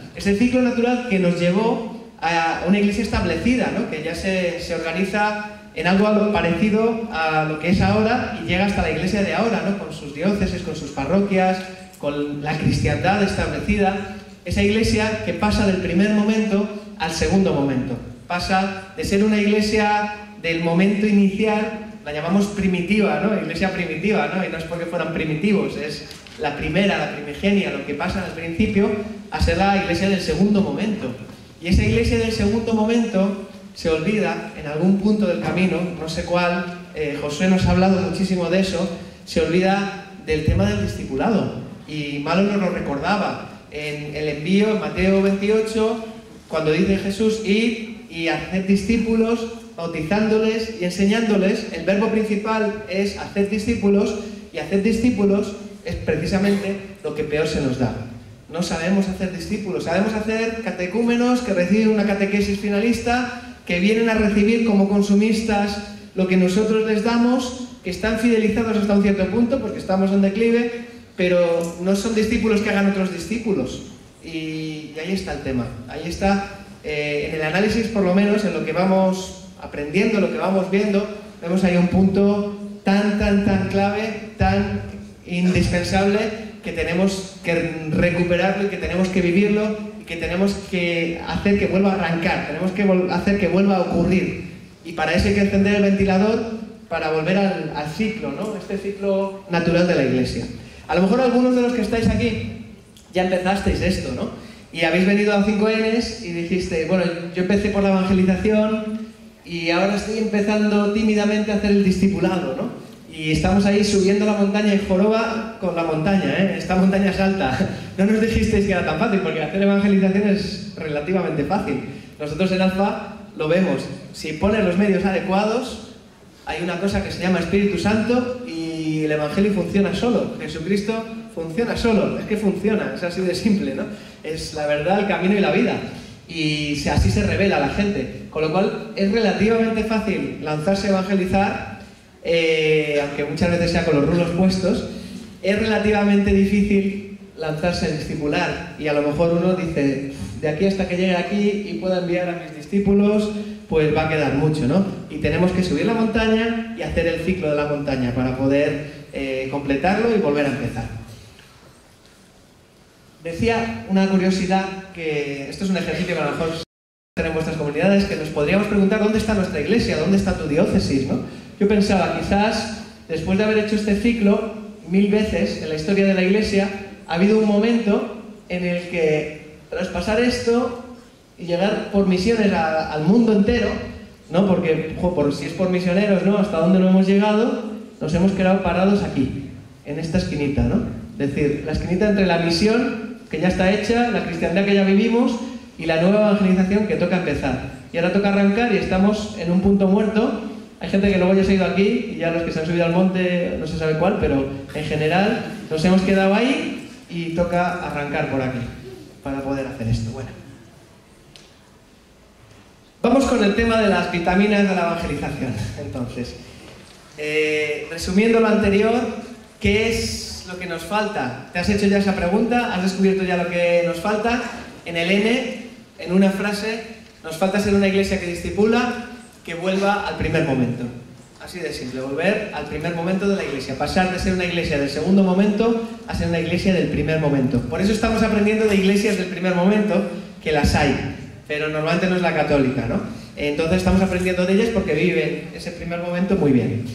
que nos llevó a una iglesia establecida, ¿no? Que ya se organiza en algo parecido a lo que es ahora y llega hasta la iglesia de ahora, ¿no? Con sus diócesis, con sus parroquias, con la cristiandad establecida. Esa iglesia que pasa del primer momento al segundo momento. Pasa de ser una iglesia del momento inicial, la llamamos primitiva, ¿no? Iglesia primitiva, ¿no? Y no es porque fueran primitivos, es la primera, la primigenia, lo que pasa al principio, a ser la iglesia del segundo momento. Y esa iglesia del segundo momento se olvida en algún punto del camino, no sé cuál, Josué nos ha hablado muchísimo de eso, se olvida del tema del discipulado. Y Malo nos lo recordaba en el envío, en Mateo 28, cuando dice Jesús, id y haced discípulos, bautizándoles y enseñándoles. El verbo principal es hacer discípulos, y hacer discípulos es precisamente lo que peor se nos da. No sabemos hacer discípulos, sabemos hacer catecúmenos que reciben una catequesis finalista, que vienen a recibir como consumistas lo que nosotros les damos, que están fidelizados hasta un cierto punto porque estamos en declive, pero no son discípulos que hagan otros discípulos. Y ahí está el tema, ahí está, en el análisis por lo menos, en lo que vamos aprendiendo, lo que vamos viendo, vemos ahí un punto tan clave, tan indispensable, que tenemos que recuperarlo y que tenemos que vivirlo y que tenemos que hacer que vuelva a arrancar, tenemos que hacer que vuelva a ocurrir. Y para eso hay que encender el ventilador para volver al ciclo, ¿no? Este ciclo natural de la iglesia. A lo mejor algunos de los que estáis aquí ya empezasteis esto, ¿no? Y habéis venido a 5Ns y dijiste, bueno, yo empecé por la evangelización y ahora estoy empezando tímidamente a hacer el discipulado, ¿no? Y estamos ahí subiendo la montaña y joroba con la montaña, ¿eh? Esta montaña es alta. No nos dijisteis que era tan fácil, porque hacer evangelización es relativamente fácil. Nosotros en Alfa lo vemos. Si pones los medios adecuados, hay una cosa que se llama Espíritu Santo y el Evangelio funciona solo. Jesucristo funciona solo. Es que funciona, es así de simple, ¿no? Es la verdad, el camino y la vida. Y así se revela a la gente. Con lo cual es relativamente fácil lanzarse a evangelizar, aunque muchas veces sea con los rulos puestos. Es relativamente difícil lanzarse a discipular, y a lo mejor uno dice, de aquí hasta que llegue aquí y pueda enviar a mis discípulos, pues va a quedar mucho, ¿no? Y tenemos que subir la montaña y hacer el ciclo de la montaña para poder completarlo y volver a empezar. Decía una curiosidad, que esto es un ejercicio que a lo mejor hacer en vuestras comunidades, que nos podríamos preguntar dónde está nuestra iglesia, dónde está tu diócesis, ¿no? Yo pensaba, quizás después de haber hecho este ciclo 1000 veces en la historia de la iglesia, ha habido un momento en el que traspasar esto y llegar por misiones al mundo entero, ¿no? Porque si es por misioneros, ¿no? Hasta dónde no hemos llegado, nos hemos quedado parados aquí, en esta esquinita, ¿no? Es decir, la esquinita entre la misión que ya está hecha, la cristiandad que ya vivimos y la nueva evangelización que toca empezar. Y ahora toca arrancar y estamos en un punto muerto. Hay gente que luego ya se ha ido aquí y ya los que se han subido al monte no se sabe cuál, pero en general nos hemos quedado ahí y toca arrancar por aquí para poder hacer esto. Bueno, vamos con el tema de las vitaminas de la evangelización. Entonces, Resumiendo lo anterior, ¿qué es lo que nos falta? ¿Te has hecho ya esa pregunta? ¿Has descubierto ya lo que nos falta? En el N, en una frase, nos falta ser una iglesia que discipula, que vuelva al primer momento. Así de simple, volver al primer momento de la iglesia. Pasar de ser una iglesia del segundo momento a ser una iglesia del primer momento. Por eso estamos aprendiendo de iglesias del primer momento, que las hay, pero normalmente no es la católica, ¿no? Entonces estamos aprendiendo de ellas porque viven ese primer momento muy bien.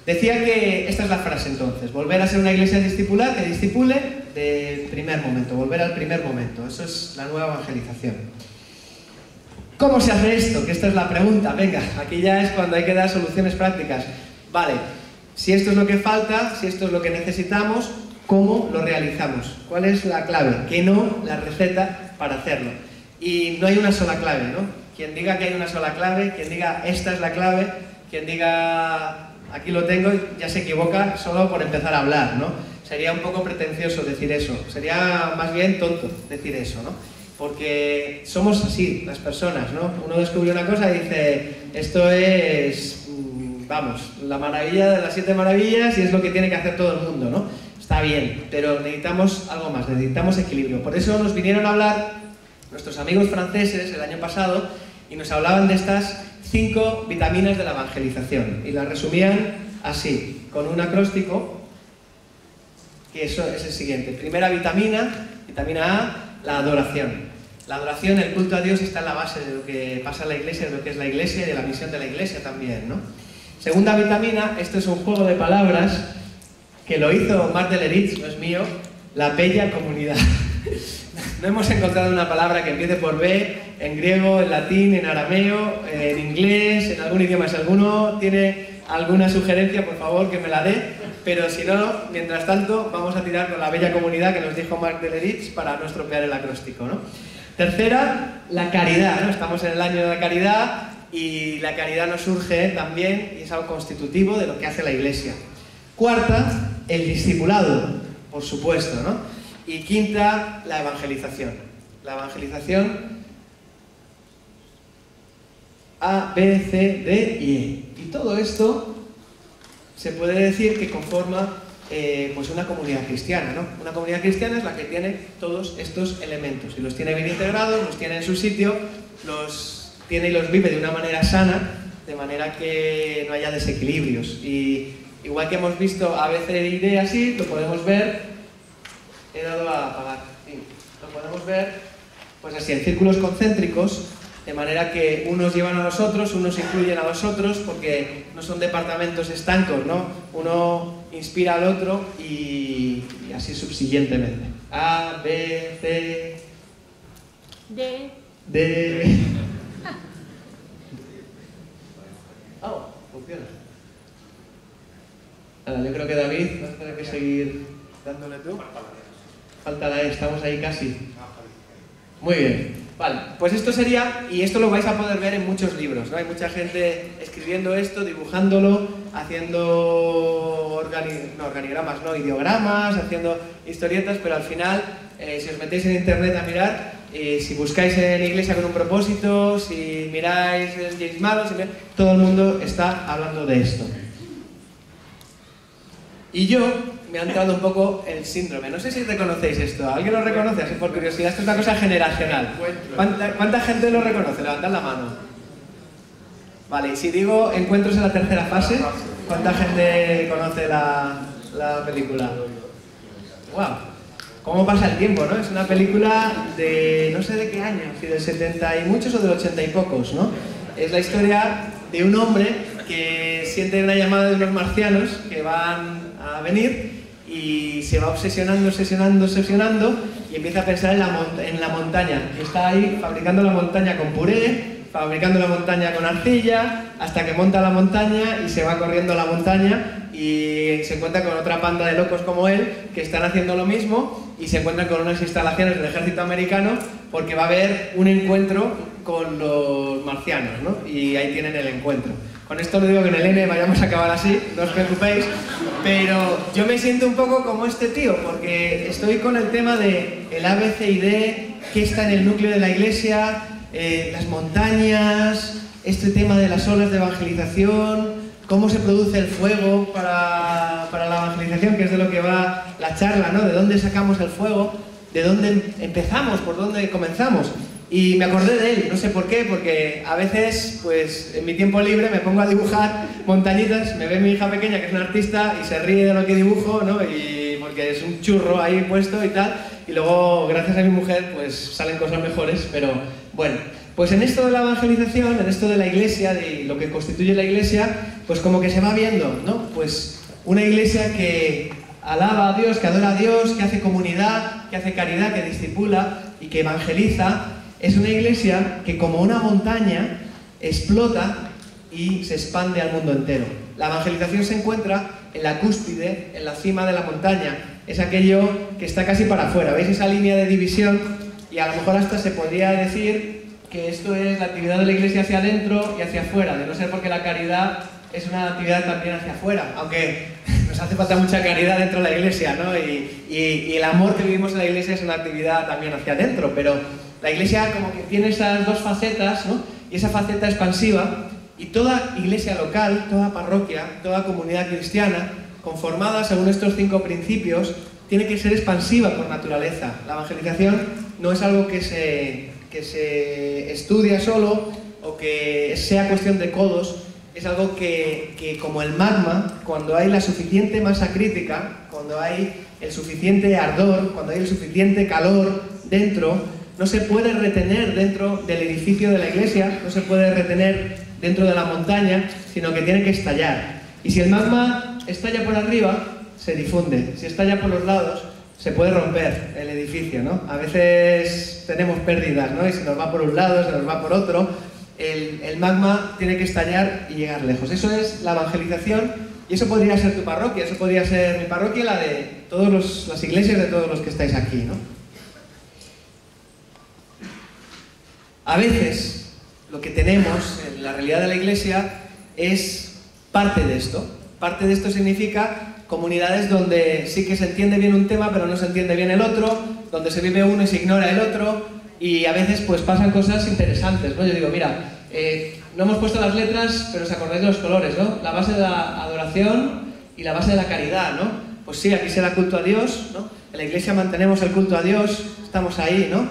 Decía que esta es la frase entonces, volver a ser una iglesia discipular que discipule del primer momento, volver al primer momento. Eso es la nueva evangelización. ¿Cómo se hace esto? Que esta es la pregunta. Venga, aquí ya es cuando hay que dar soluciones prácticas. Vale, si esto es lo que falta, si esto es lo que necesitamos, ¿cómo lo realizamos? ¿Cuál es la clave? Que no la receta para hacerlo. Y no hay una sola clave, ¿no? Quien diga que hay una sola clave, quien diga esta es la clave, quien diga aquí lo tengo, ya se equivoca solo por empezar a hablar, ¿no? Sería un poco pretencioso decir eso, sería más bien tonto decir eso, ¿no? Porque somos así, las personas, ¿no? Uno descubre una cosa y dice, esto es, vamos, la maravilla de las 7 maravillas y es lo que tiene que hacer todo el mundo, ¿no? Está bien, pero necesitamos algo más, necesitamos equilibrio. Por eso nos vinieron a hablar nuestros amigos franceses el año pasado y nos hablaban de estas 5 vitaminas de la evangelización y las resumían así, con un acróstico, que eso es el siguiente. Primera vitamina, vitamina A, la adoración. La adoración, el culto a Dios está en la base de lo que pasa en la iglesia, de lo que es la iglesia y de la misión de la iglesia también, ¿no? Segunda vitamina, esto es un juego de palabras que lo hizo Marc Deleritz, no es mío, la bella comunidad. No hemos encontrado una palabra que empiece por B, en griego, en latín, en arameo, en inglés, en algún idioma. Si alguno tiene alguna sugerencia, por favor, que me la dé. Pero si no, mientras tanto, vamos a tirar con la bella comunidad que nos dijo Marc Deleritz para no estropear el acróstico, ¿no? Tercera, la caridad, ¿no? Estamos en el año de la caridad y la caridad nos surge también y es algo constitutivo de lo que hace la Iglesia. Cuarta, el discipulado, por supuesto, ¿no? Y quinta, la evangelización. La evangelización A, B, C, D y E. Y todo esto se puede decir que conforma pues una comunidad cristiana, ¿no? Una comunidad cristiana es la que tiene todos estos elementos y los tiene bien integrados, los tiene en su sitio, los tiene y los vive de una manera sana, de manera que no haya desequilibrios. Y igual que hemos visto A, B, C, D y D así, lo podemos ver. He dado a apagar. Sí, lo podemos ver pues así, en círculos concéntricos, de manera que unos llevan a los otros, unos incluyen a los otros, porque no son departamentos estancos, ¿no? Uno inspira al otro y así subsiguientemente. A, B, C... D. D... Oh, funciona. Ahora, yo creo que David vas a tener que seguir dándole tú. Falta la E, estamos ahí casi. Muy bien. Vale, pues esto sería, y esto lo vais a poder ver en muchos libros, ¿no? Hay mucha gente escribiendo esto, dibujándolo, haciendo organigramas, no, ideogramas, haciendo historietas, pero al final, si os metéis en internet a mirar, si buscáis en Iglesia con un propósito, si miráis en James Malloy, todo el mundo está hablando de esto. Y yo me ha entrado un poco el síndrome. No sé si reconocéis esto. ¿Alguien lo reconoce? Así por curiosidad, esto es una cosa generacional. ¿Cuánta gente lo reconoce? Levantad la mano. Vale, y si digo encuentros en la tercera fase, ¿cuánta gente conoce la película? ¡Wow! ¿Cómo pasa el tiempo, no? Es una película de no sé de qué año, si del 70 y muchos o del 80 y pocos, ¿no? Es la historia de un hombre que siente una llamada de unos marcianos que van a venir y se va obsesionando y empieza a pensar en la montaña. Y está ahí fabricando la montaña con puré, fabricando la montaña con arcilla, hasta que monta la montaña y se va corriendo a la montaña y se encuentra con otra panda de locos como él que están haciendo lo mismo y se encuentran con unas instalaciones del ejército americano porque va a haber un encuentro con los marcianos, ¿no? Y ahí tienen el encuentro. Con esto no digo que en el N vayamos a acabar así, no os preocupéis, pero yo me siento un poco como este tío, porque estoy con el tema de el A, B, C y D, que está en el núcleo de la iglesia, las montañas, este tema de las olas de evangelización, cómo se produce el fuego para la evangelización, que es de lo que va la charla, ¿no? De dónde sacamos el fuego, de dónde empezamos, por dónde comenzamos. Y me acordé de él, no sé por qué, porque a veces, pues, en mi tiempo libre me pongo a dibujar montañitas, me ve mi hija pequeña, que es una artista, y se ríe de lo que dibujo, ¿no? Y porque es un churro ahí puesto y tal, y luego, gracias a mi mujer, pues salen cosas mejores, pero bueno. Pues en esto de la evangelización, en esto de la iglesia, de lo que constituye la iglesia, pues como que se va viendo, ¿no? Pues una iglesia que alaba a Dios, que adora a Dios, que hace comunidad, que hace caridad, que discipula y que evangeliza, es una iglesia que como una montaña explota y se expande al mundo entero. La evangelización se encuentra en la cúspide, en la cima de la montaña. Es aquello que está casi para afuera. ¿Veis esa línea de división? Y a lo mejor hasta se podría decir que esto es la actividad de la iglesia hacia adentro y hacia afuera, de no ser porque la caridad es una actividad también hacia afuera, aunque nos hace falta mucha caridad dentro de la iglesia, ¿no? Y el amor que vivimos en la iglesia es una actividad también hacia adentro, pero la iglesia como que tiene esas dos facetas, ¿no? Y esa faceta expansiva, y toda iglesia local, toda parroquia, toda comunidad cristiana, conformada según estos 5 principios, tiene que ser expansiva por naturaleza. La evangelización no es algo que se estudia solo o que sea cuestión de codos, es algo que como el magma, cuando hay la suficiente masa crítica, cuando hay el suficiente ardor, cuando hay el suficiente calor dentro, no se puede retener dentro del edificio de la iglesia, no se puede retener dentro de la montaña, sino que tiene que estallar. Y si el magma estalla por arriba, se difunde. Si estalla por los lados, se puede romper el edificio, ¿no? A veces tenemos pérdidas, ¿no? Y se nos va por un lado, se nos va por otro. El magma tiene que estallar y llegar lejos. Eso es la evangelización, y eso podría ser tu parroquia, eso podría ser mi parroquia, la de las iglesias de todos los que estáis aquí, ¿no? A veces lo que tenemos en la realidad de la iglesia es parte de esto. Parte de esto significa comunidades donde sí que se entiende bien un tema pero no se entiende bien el otro, donde se vive uno y se ignora el otro, y a veces pues pasan cosas interesantes, ¿no? Yo digo, mira, no hemos puesto las letras, pero os acordáis de los colores, ¿no? La base de la adoración y la base de la caridad, ¿no? Pues sí, aquí se da culto a Dios, ¿no? En la iglesia mantenemos el culto a Dios, estamos ahí, ¿no?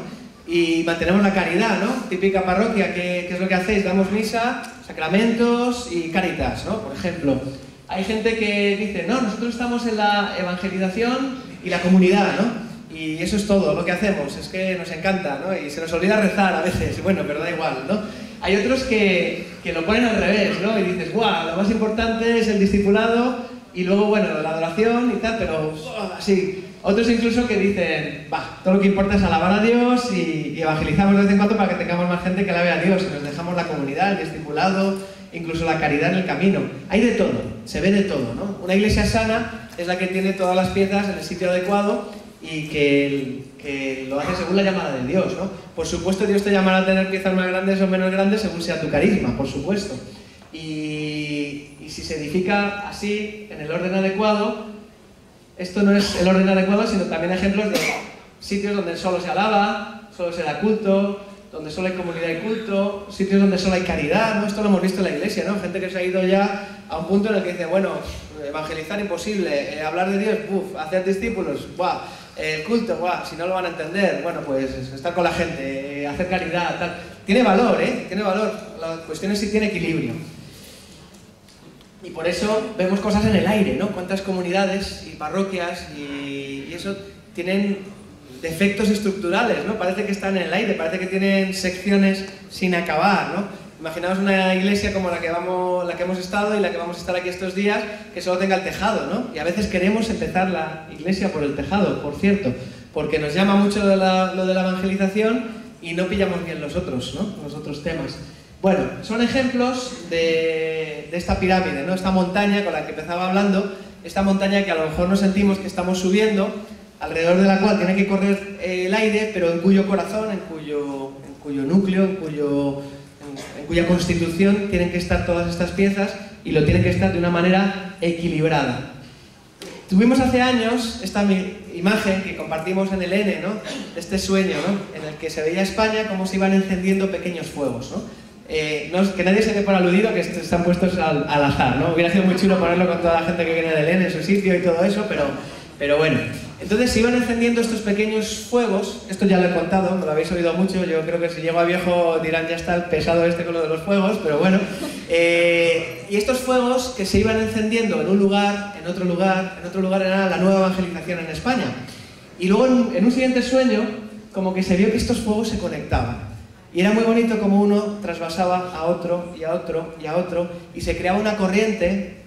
Y mantenemos la caridad, ¿no? Típica parroquia, ¿qué es lo que hacéis? Damos misa, sacramentos y caritas, ¿no? Por ejemplo. Hay gente que dice, no, nosotros estamos en la evangelización y la comunidad, ¿no? Y eso es todo lo que hacemos, es que nos encanta, ¿no? Y se nos olvida rezar a veces, bueno, pero da igual, ¿no? Hay otros que lo ponen al revés, ¿no? Y dices, guau, lo más importante es el discipulado y luego, bueno, la adoración y tal, pero así. Otros incluso que dicen, todo lo que importa es alabar a Dios y evangelizamos de vez en cuando para que tengamos más gente que alabe a Dios, y nos dejamos la comunidad, el discipulado, incluso la caridad en el camino. Hay de todo, se ve de todo, ¿no? Una iglesia sana es la que tiene todas las piezas en el sitio adecuado y que lo hace según la llamada de Dios, ¿no? Por supuesto, Dios te llamará a tener piezas más grandes o menos grandes según sea tu carisma, por supuesto. Y si se edifica así, en el orden adecuado, esto no es el orden adecuado, sino también ejemplos de sitios donde solo se alaba, solo se da culto, donde solo hay comunidad y culto, sitios donde solo hay caridad, ¿no? Esto lo hemos visto en la iglesia, ¿no? Gente que se ha ido ya a un punto en el que dice, bueno, evangelizar imposible, hablar de Dios, hacer discípulos, el culto, si no lo van a entender, bueno, pues estar con la gente, hacer caridad, tal. Tiene valor, tiene valor. La cuestión es si tiene equilibrio. Y por eso vemos cosas en el aire, ¿no? Cuántas comunidades y parroquias y eso tienen defectos estructurales, ¿no? Parece que están en el aire, parece que tienen secciones sin acabar, ¿no? Imaginaos una iglesia como la que hemos estado y la que vamos a estar aquí estos días, que solo tenga el tejado, ¿no? Y a veces queremos empezar la iglesia por el tejado, por cierto, porque nos llama mucho lo de la evangelización y no pillamos bien los otros, ¿no? Los otros temas. Bueno, son ejemplos de esta pirámide, ¿no? Esta montaña con la que empezaba hablando, esta montaña que a lo mejor nos sentimos que estamos subiendo, alrededor de la cual tiene que correr el aire, pero en cuyo corazón, en cuyo núcleo, en cuya constitución tienen que estar todas estas piezas, y lo tienen que estar de una manera equilibrada. Tuvimos hace años esta imagen que compartimos en el N, ¿no? Este sueño, ¿no? En el que se veía España como se iban encendiendo pequeños fuegos, ¿no? que nadie se dé por aludido que están puestos al azar, ¿no? Hubiera sido muy chulo ponerlo con toda la gente que viene del EN en su sitio y todo eso, pero bueno. Entonces se iban encendiendo estos pequeños fuegos, esto ya lo he contado, me lo habéis oído mucho, yo creo que si llego a viejo dirán ya está el pesado este con lo de los fuegos, pero bueno. Y estos fuegos que se iban encendiendo en un lugar, en otro lugar, era la nueva evangelización en España. Y luego en un siguiente sueño, como que se vio que estos fuegos se conectaban. Y era muy bonito como uno trasvasaba a otro y a otro y a otro, y se creaba una corriente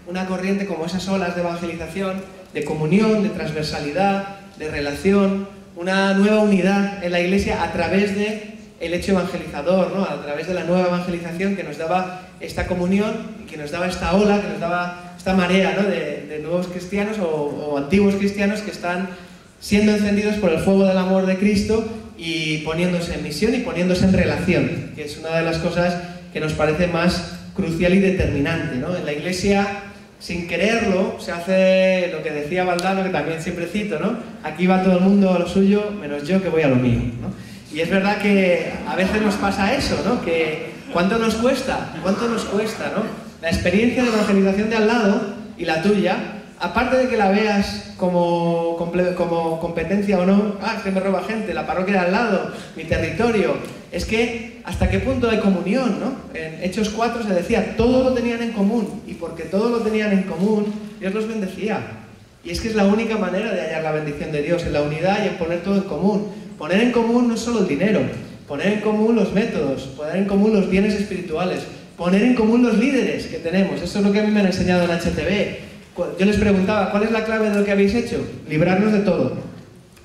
como esas olas de evangelización, de comunión, de transversalidad, de relación, una nueva unidad en la Iglesia a través del hecho evangelizador, ¿no? A través de la nueva evangelización que nos daba esta comunión, y que nos daba esta ola, que nos daba esta marea, ¿no? de nuevos cristianos o antiguos cristianos que están siendo encendidos por el fuego del amor de Cristo y poniéndose en misión y poniéndose en relación, que es una de las cosas que nos parece más crucial y determinante, ¿no? En la Iglesia, sin quererlo, se hace lo que decía Valdano, que también siempre cito, ¿no? Aquí va todo el mundo a lo suyo, menos yo que voy a lo mío, ¿no? Y es verdad que a veces nos pasa eso, ¿no? Que ¿cuánto nos cuesta? ¿Cuánto nos cuesta, no? La experiencia de evangelización de al lado y la tuya, aparte de que la veas como competencia o no, que me roba gente, la parroquia de al lado, mi territorio, es que hasta qué punto hay comunión, ¿no? En Hechos 4 se decía, todo lo tenían en común, y porque todo lo tenían en común, Dios los bendecía. Y es que es la única manera de hallar la bendición de Dios, en la unidad y en poner todo en común. Poner en común no es solo el dinero, poner en común los métodos, poner en común los bienes espirituales, poner en común los líderes que tenemos. Eso es lo que a mí me han enseñado en HTV. Yo les preguntaba, ¿cuál es la clave de lo que habéis hecho? Librarnos de todo.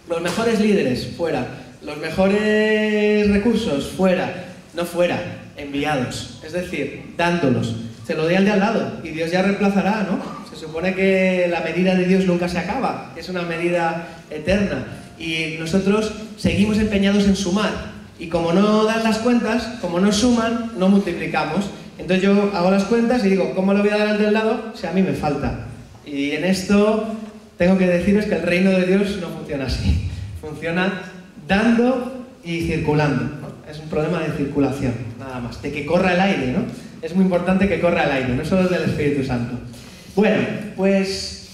Los mejores líderes, fuera. Los mejores recursos, fuera. No fuera, enviados. Es decir, dándolos. Se lo di al de al lado y Dios ya reemplazará, ¿no? Se supone que la medida de Dios nunca se acaba, es una medida eterna. Y nosotros seguimos empeñados en sumar. Y como no dan las cuentas, como no suman, no multiplicamos. Entonces yo hago las cuentas y digo, ¿cómo lo voy a dar al del lado si a mí me falta? Y en esto tengo que deciros que el reino de Dios no funciona así. Funciona dando y circulando, ¿no? Es un problema de circulación, nada más. De que corra el aire, ¿no? Es muy importante que corra el aire, no solo el del Espíritu Santo. Bueno, pues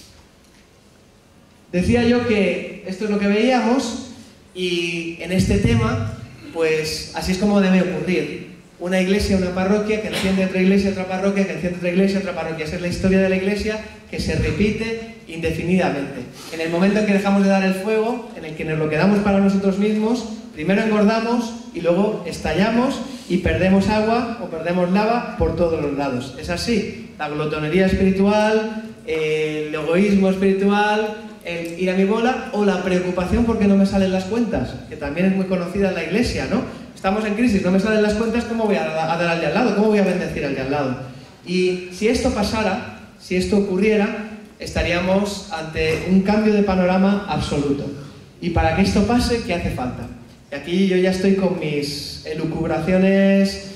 decía yo que esto es lo que veíamos y en este tema, pues así es como debe ocurrir. Una iglesia, una parroquia, que enciende otra iglesia, otra parroquia, que enciende otra iglesia, otra parroquia. Esa es la historia de la iglesia que se repite indefinidamente. En el momento en que dejamos de dar el fuego, en el que nos lo quedamos para nosotros mismos, primero engordamos y luego estallamos y perdemos agua o perdemos lava por todos los lados. Es así. La glotonería espiritual, el egoísmo espiritual, el ir a mi bola o la preocupación porque no me salen las cuentas, que también es muy conocida en la iglesia, ¿no? Estamos en crisis, no me salen las cuentas, ¿cómo voy a dar al de al lado? ¿Cómo voy a bendecir al de al lado? Y si esto pasara, si esto ocurriera, estaríamos ante un cambio de panorama absoluto. Y para que esto pase, ¿qué hace falta? Y aquí yo ya estoy con mis elucubraciones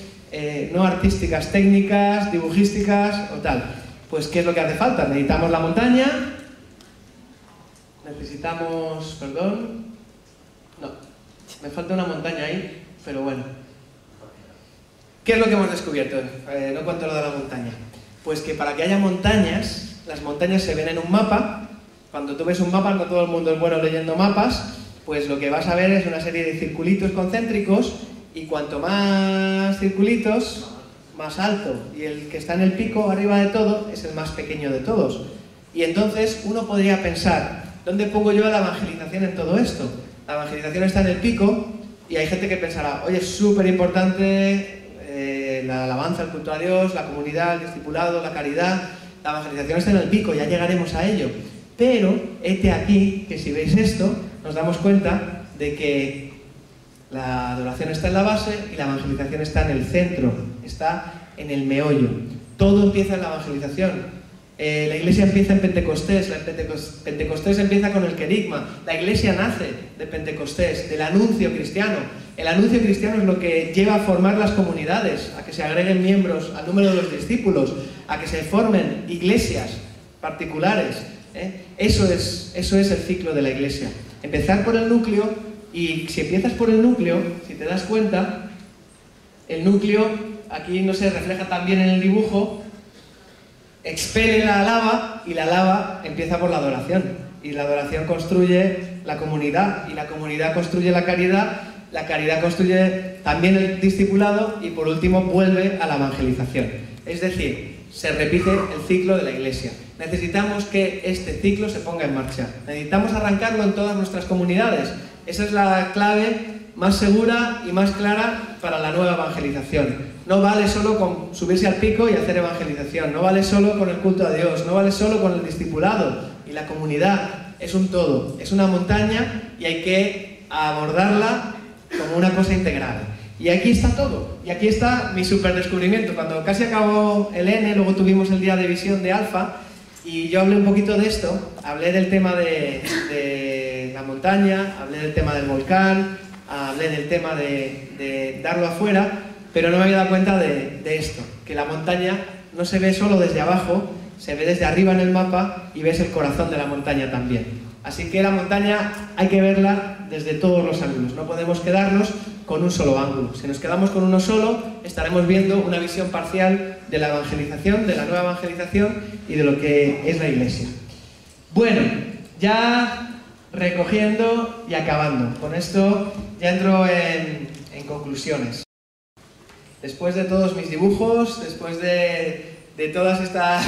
no artísticas, técnicas, dibujísticas o tal. Pues ¿qué es lo que hace falta? Necesitamos la montaña, necesitamos... perdón... no, me falta una montaña ahí, pero bueno. ¿Qué es lo que hemos descubierto? No cuento lo de la montaña. Pues que para que haya montañas, las montañas se ven en un mapa. Cuando tú ves un mapa, no todo el mundo es bueno leyendo mapas, pues lo que vas a ver es una serie de circulitos concéntricos y cuanto más circulitos, más alto. Y el que está en el pico, arriba de todo, es el más pequeño de todos. Y entonces uno podría pensar, ¿dónde pongo yo la evangelización en todo esto? La evangelización está en el pico y hay gente que pensará, oye, es súper importante la alabanza, el culto a Dios, la comunidad, el discipulado, la caridad. La evangelización está en el pico, ya llegaremos a ello. Pero, hete aquí, que si veis esto, nos damos cuenta de que la adoración está en la base y la evangelización está en el centro, está en el meollo. Todo empieza en la evangelización. La iglesia empieza en Pentecostés, Pentecostés empieza con el querigma. La iglesia nace de Pentecostés, del anuncio cristiano. El anuncio cristiano es lo que lleva a formar las comunidades, a que se agreguen miembros al número de los discípulos, a que se formen iglesias particulares. Eso es el ciclo de la iglesia. Empezar por el núcleo, y si empiezas por el núcleo, si te das cuenta, el núcleo aquí no se refleja tan bien en el dibujo, expele la lava y la lava empieza por la adoración. Y la adoración construye la comunidad y la comunidad construye la caridad construye también el discipulado y por último vuelve a la evangelización. Es decir, se repite el ciclo de la Iglesia. Necesitamos que este ciclo se ponga en marcha. Necesitamos arrancarlo en todas nuestras comunidades. Esa es la clave más segura y más clara para la nueva evangelización. No vale solo con subirse al pico y hacer evangelización, no vale solo con el culto a Dios, no vale solo con el discipulado y la comunidad. Es un todo, es una montaña y hay que abordarla como una cosa integral. Y aquí está todo, y aquí está mi superdescubrimiento. Cuando casi acabó el N, luego tuvimos el día de visión de Alfa, y yo hablé un poquito de esto, hablé del tema de la montaña, hablé del tema del volcán, hablé del tema de darlo afuera, pero no me había dado cuenta de esto, que la montaña no se ve solo desde abajo, se ve desde arriba en el mapa y ves el corazón de la montaña también. Así que la montaña hay que verla desde todos los ángulos, no podemos quedarnos con un solo ángulo. Si nos quedamos con uno solo, estaremos viendo una visión parcial de la evangelización, de la nueva evangelización y de lo que es la Iglesia. Bueno, ya recogiendo y acabando. Con esto ya entro en conclusiones. Después de todos mis dibujos, después de todas estas...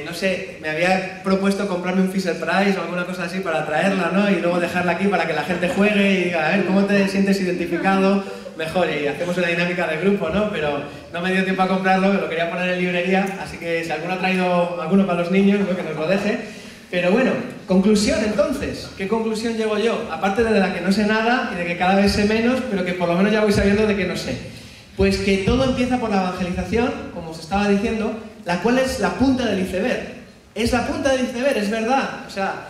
no sé, me había propuesto comprarme un Fisher Price o alguna cosa así para traerla, ¿no? Y luego dejarla aquí para que la gente juegue y diga, a ver, ¿cómo te sientes identificado? Mejor, y hacemos una dinámica de grupo, ¿no? Pero no me dio tiempo a comprarlo, que lo quería poner en librería, así que si alguno ha traído alguno para los niños, ¿no? Que nos lo deje. Pero bueno, conclusión entonces, ¿qué conclusión llego yo? Aparte de la que no sé nada y de que cada vez sé menos, pero que por lo menos ya voy sabiendo de que no sé. Pues que todo empieza por la evangelización, como os estaba diciendo, la cual es la punta del iceberg. Es la punta del iceberg, es verdad. O sea,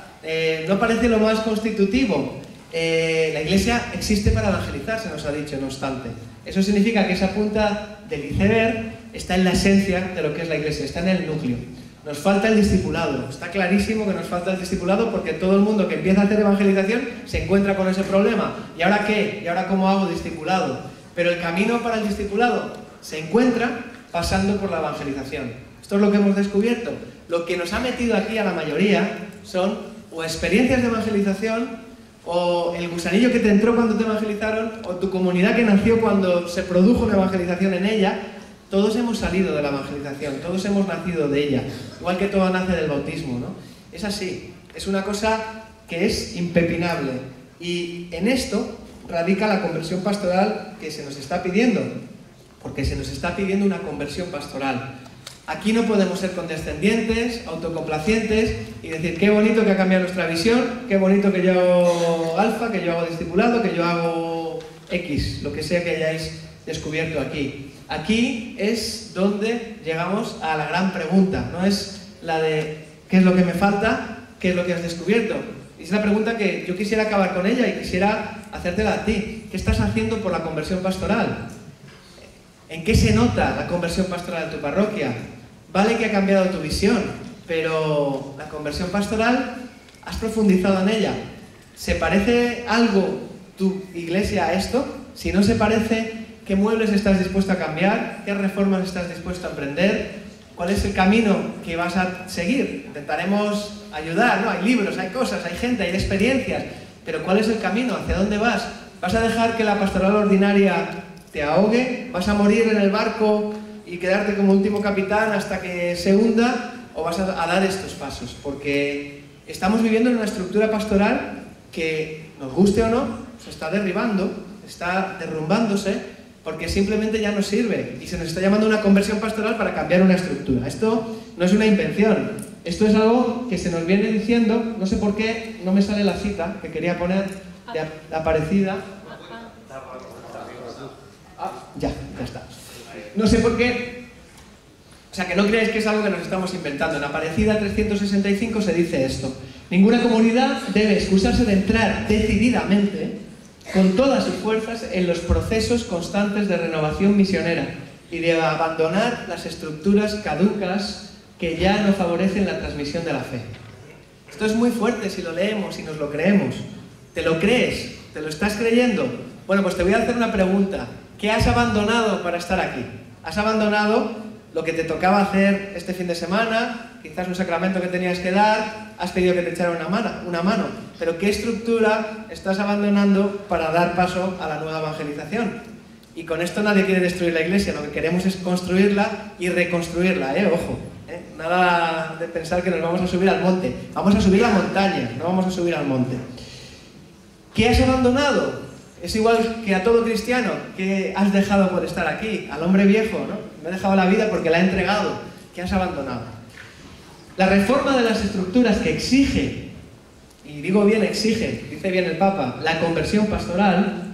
no parece lo más constitutivo. La Iglesia existe para evangelizar, se nos ha dicho, no obstante. Eso significa que esa punta del iceberg está en la esencia de lo que es la Iglesia, está en el núcleo. Nos falta el discipulado. Está clarísimo que nos falta el discipulado porque todo el mundo que empieza a hacer evangelización se encuentra con ese problema. ¿Y ahora qué? ¿Y ahora cómo hago discipulado? Pero el camino para el discipulado se encuentra pasando por la evangelización. Esto es lo que hemos descubierto. Lo que nos ha metido aquí a la mayoría son o experiencias de evangelización, o el gusanillo que te entró cuando te evangelizaron, o tu comunidad que nació cuando se produjo una evangelización en ella. Todos hemos salido de la evangelización, todos hemos nacido de ella, igual que todo nace del bautismo, ¿no? Es así, es una cosa que es impepinable. Y en esto radica la conversión pastoral que se nos está pidiendo, porque se nos está pidiendo una conversión pastoral. Aquí no podemos ser condescendientes, autocomplacientes y decir qué bonito que ha cambiado nuestra visión, qué bonito que yo hago alfa, que yo hago discipulado, que yo hago X, lo que sea que hayáis descubierto aquí. Aquí es donde llegamos a la gran pregunta, no es la de ¿qué es lo que me falta? ¿Qué es lo que has descubierto? Es la pregunta que yo quisiera acabar con ella y quisiera hacértela a ti. ¿Qué estás haciendo por la conversión pastoral? ¿En qué se nota la conversión pastoral de tu parroquia? Vale que ha cambiado tu visión, pero la conversión pastoral, ¿has profundizado en ella? ¿Se parece algo tu iglesia a esto? Si no se parece, ¿qué muebles estás dispuesto a cambiar? ¿Qué reformas estás dispuesto a emprender? ¿Cuál es el camino que vas a seguir? Intentaremos ayudar, ¿no? Hay libros, hay cosas, hay gente, hay experiencias, pero ¿cuál es el camino? ¿Hacia dónde vas? ¿Vas a dejar que la pastoral ordinaria te ahogue? ¿Vas a morir en el barco y quedarte como último capitán hasta que se hunda? ¿O vas a dar estos pasos? Porque estamos viviendo en una estructura pastoral que, nos guste o no, se está derribando, está derrumbándose, porque simplemente ya no sirve y se nos está llamando una conversión pastoral para cambiar una estructura. Esto no es una invención, esto es algo que se nos viene diciendo, no sé por qué, no me sale la cita que quería poner de Aparecida. Ya está. No sé por qué, o sea, que no creáis que es algo que nos estamos inventando. En Aparecida 365 se dice esto: ninguna comunidad debe excusarse de entrar decididamente con todas sus fuerzas en los procesos constantes de renovación misionera y de abandonar las estructuras caducas que ya no favorecen la transmisión de la fe. Esto es muy fuerte si lo leemos y nos lo creemos. ¿Te lo crees? ¿Te lo estás creyendo? Bueno, pues te voy a hacer una pregunta. ¿Qué has abandonado para estar aquí? ¿Has abandonado lo que te tocaba hacer este fin de semana? Quizás un sacramento que tenías que dar, has pedido que te echaran una mano. Pero ¿qué estructura estás abandonando para dar paso a la nueva evangelización? Y con esto nadie quiere destruir la iglesia, lo que queremos es construirla y reconstruirla, ojo. Nada de pensar que nos vamos a subir al monte. Vamos a subir la montaña, no vamos a subir al monte. ¿Qué has abandonado? Es igual que a todo cristiano. ¿Qué has dejado por estar aquí? Al hombre viejo, ¿no? Me he dejado la vida porque la he entregado. ¿Qué has abandonado? La reforma de las estructuras que exige, y digo bien exige, dice bien el Papa, la conversión pastoral,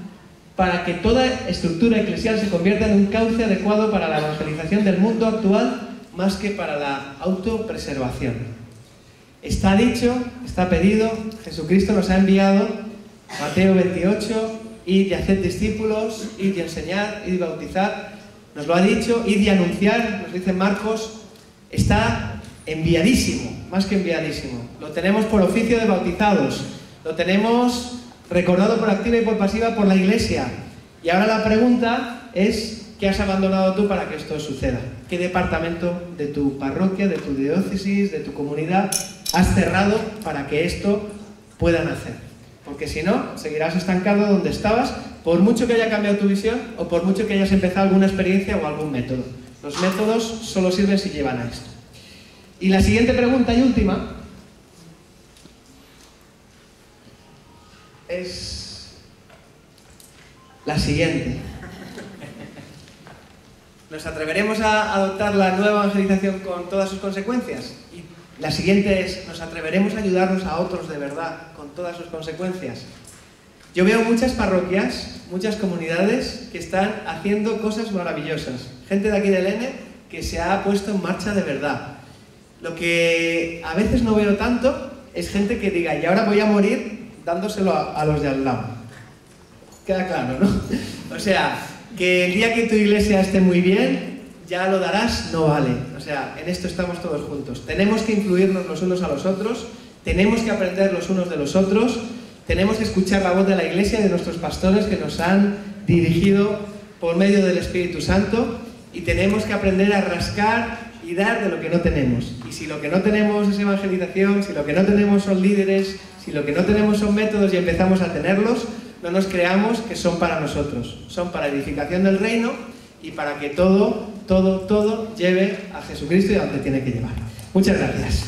para que toda estructura eclesial se convierta en un cauce adecuado para la evangelización del mundo actual, más que para la autopreservación. Está dicho, está pedido, Jesucristo nos ha enviado, Mateo 28, id y haced discípulos, id y enseñar, id y bautizar, nos lo ha dicho, id y anunciar, nos dice Marcos, está enviadísimo, más que enviadísimo. Lo tenemos por oficio de bautizados, lo tenemos recordado por activa y por pasiva por la Iglesia. Y ahora la pregunta es, ¿qué has abandonado tú para que esto suceda? ¿Qué departamento de tu parroquia, de tu diócesis, de tu comunidad has cerrado para que esto pueda nacer? Porque si no, seguirás estancado donde estabas, por mucho que haya cambiado tu visión o por mucho que hayas empezado alguna experiencia o algún método. Los métodos solo sirven si llevan a esto. Y la siguiente pregunta y última es la siguiente. ¿Nos atreveremos a adoptar la nueva evangelización con todas sus consecuencias? Y la siguiente es, ¿nos atreveremos a ayudarnos a otros de verdad con todas sus consecuencias? Yo veo muchas parroquias, muchas comunidades que están haciendo cosas maravillosas. Gente de aquí del N que se ha puesto en marcha de verdad. Lo que a veces no veo tanto es gente que diga, y ahora voy a morir dándoselo a los de al lado. Queda claro, ¿no? O sea, que el día que tu iglesia esté muy bien, ya lo darás, no vale. O sea, en esto estamos todos juntos. Tenemos que influirnos los unos a los otros, tenemos que aprender los unos de los otros, tenemos que escuchar la voz de la iglesia y de nuestros pastores que nos han dirigido por medio del Espíritu Santo, y tenemos que aprender a rascar y dar de lo que no tenemos. Y si lo que no tenemos es evangelización, si lo que no tenemos son líderes, si lo que no tenemos son métodos y empezamos a tenerlos, no nos creamos que son para nosotros. Son para edificación del reino y para que todo lleve a Jesucristo y a donde tiene que llevar. Muchas gracias.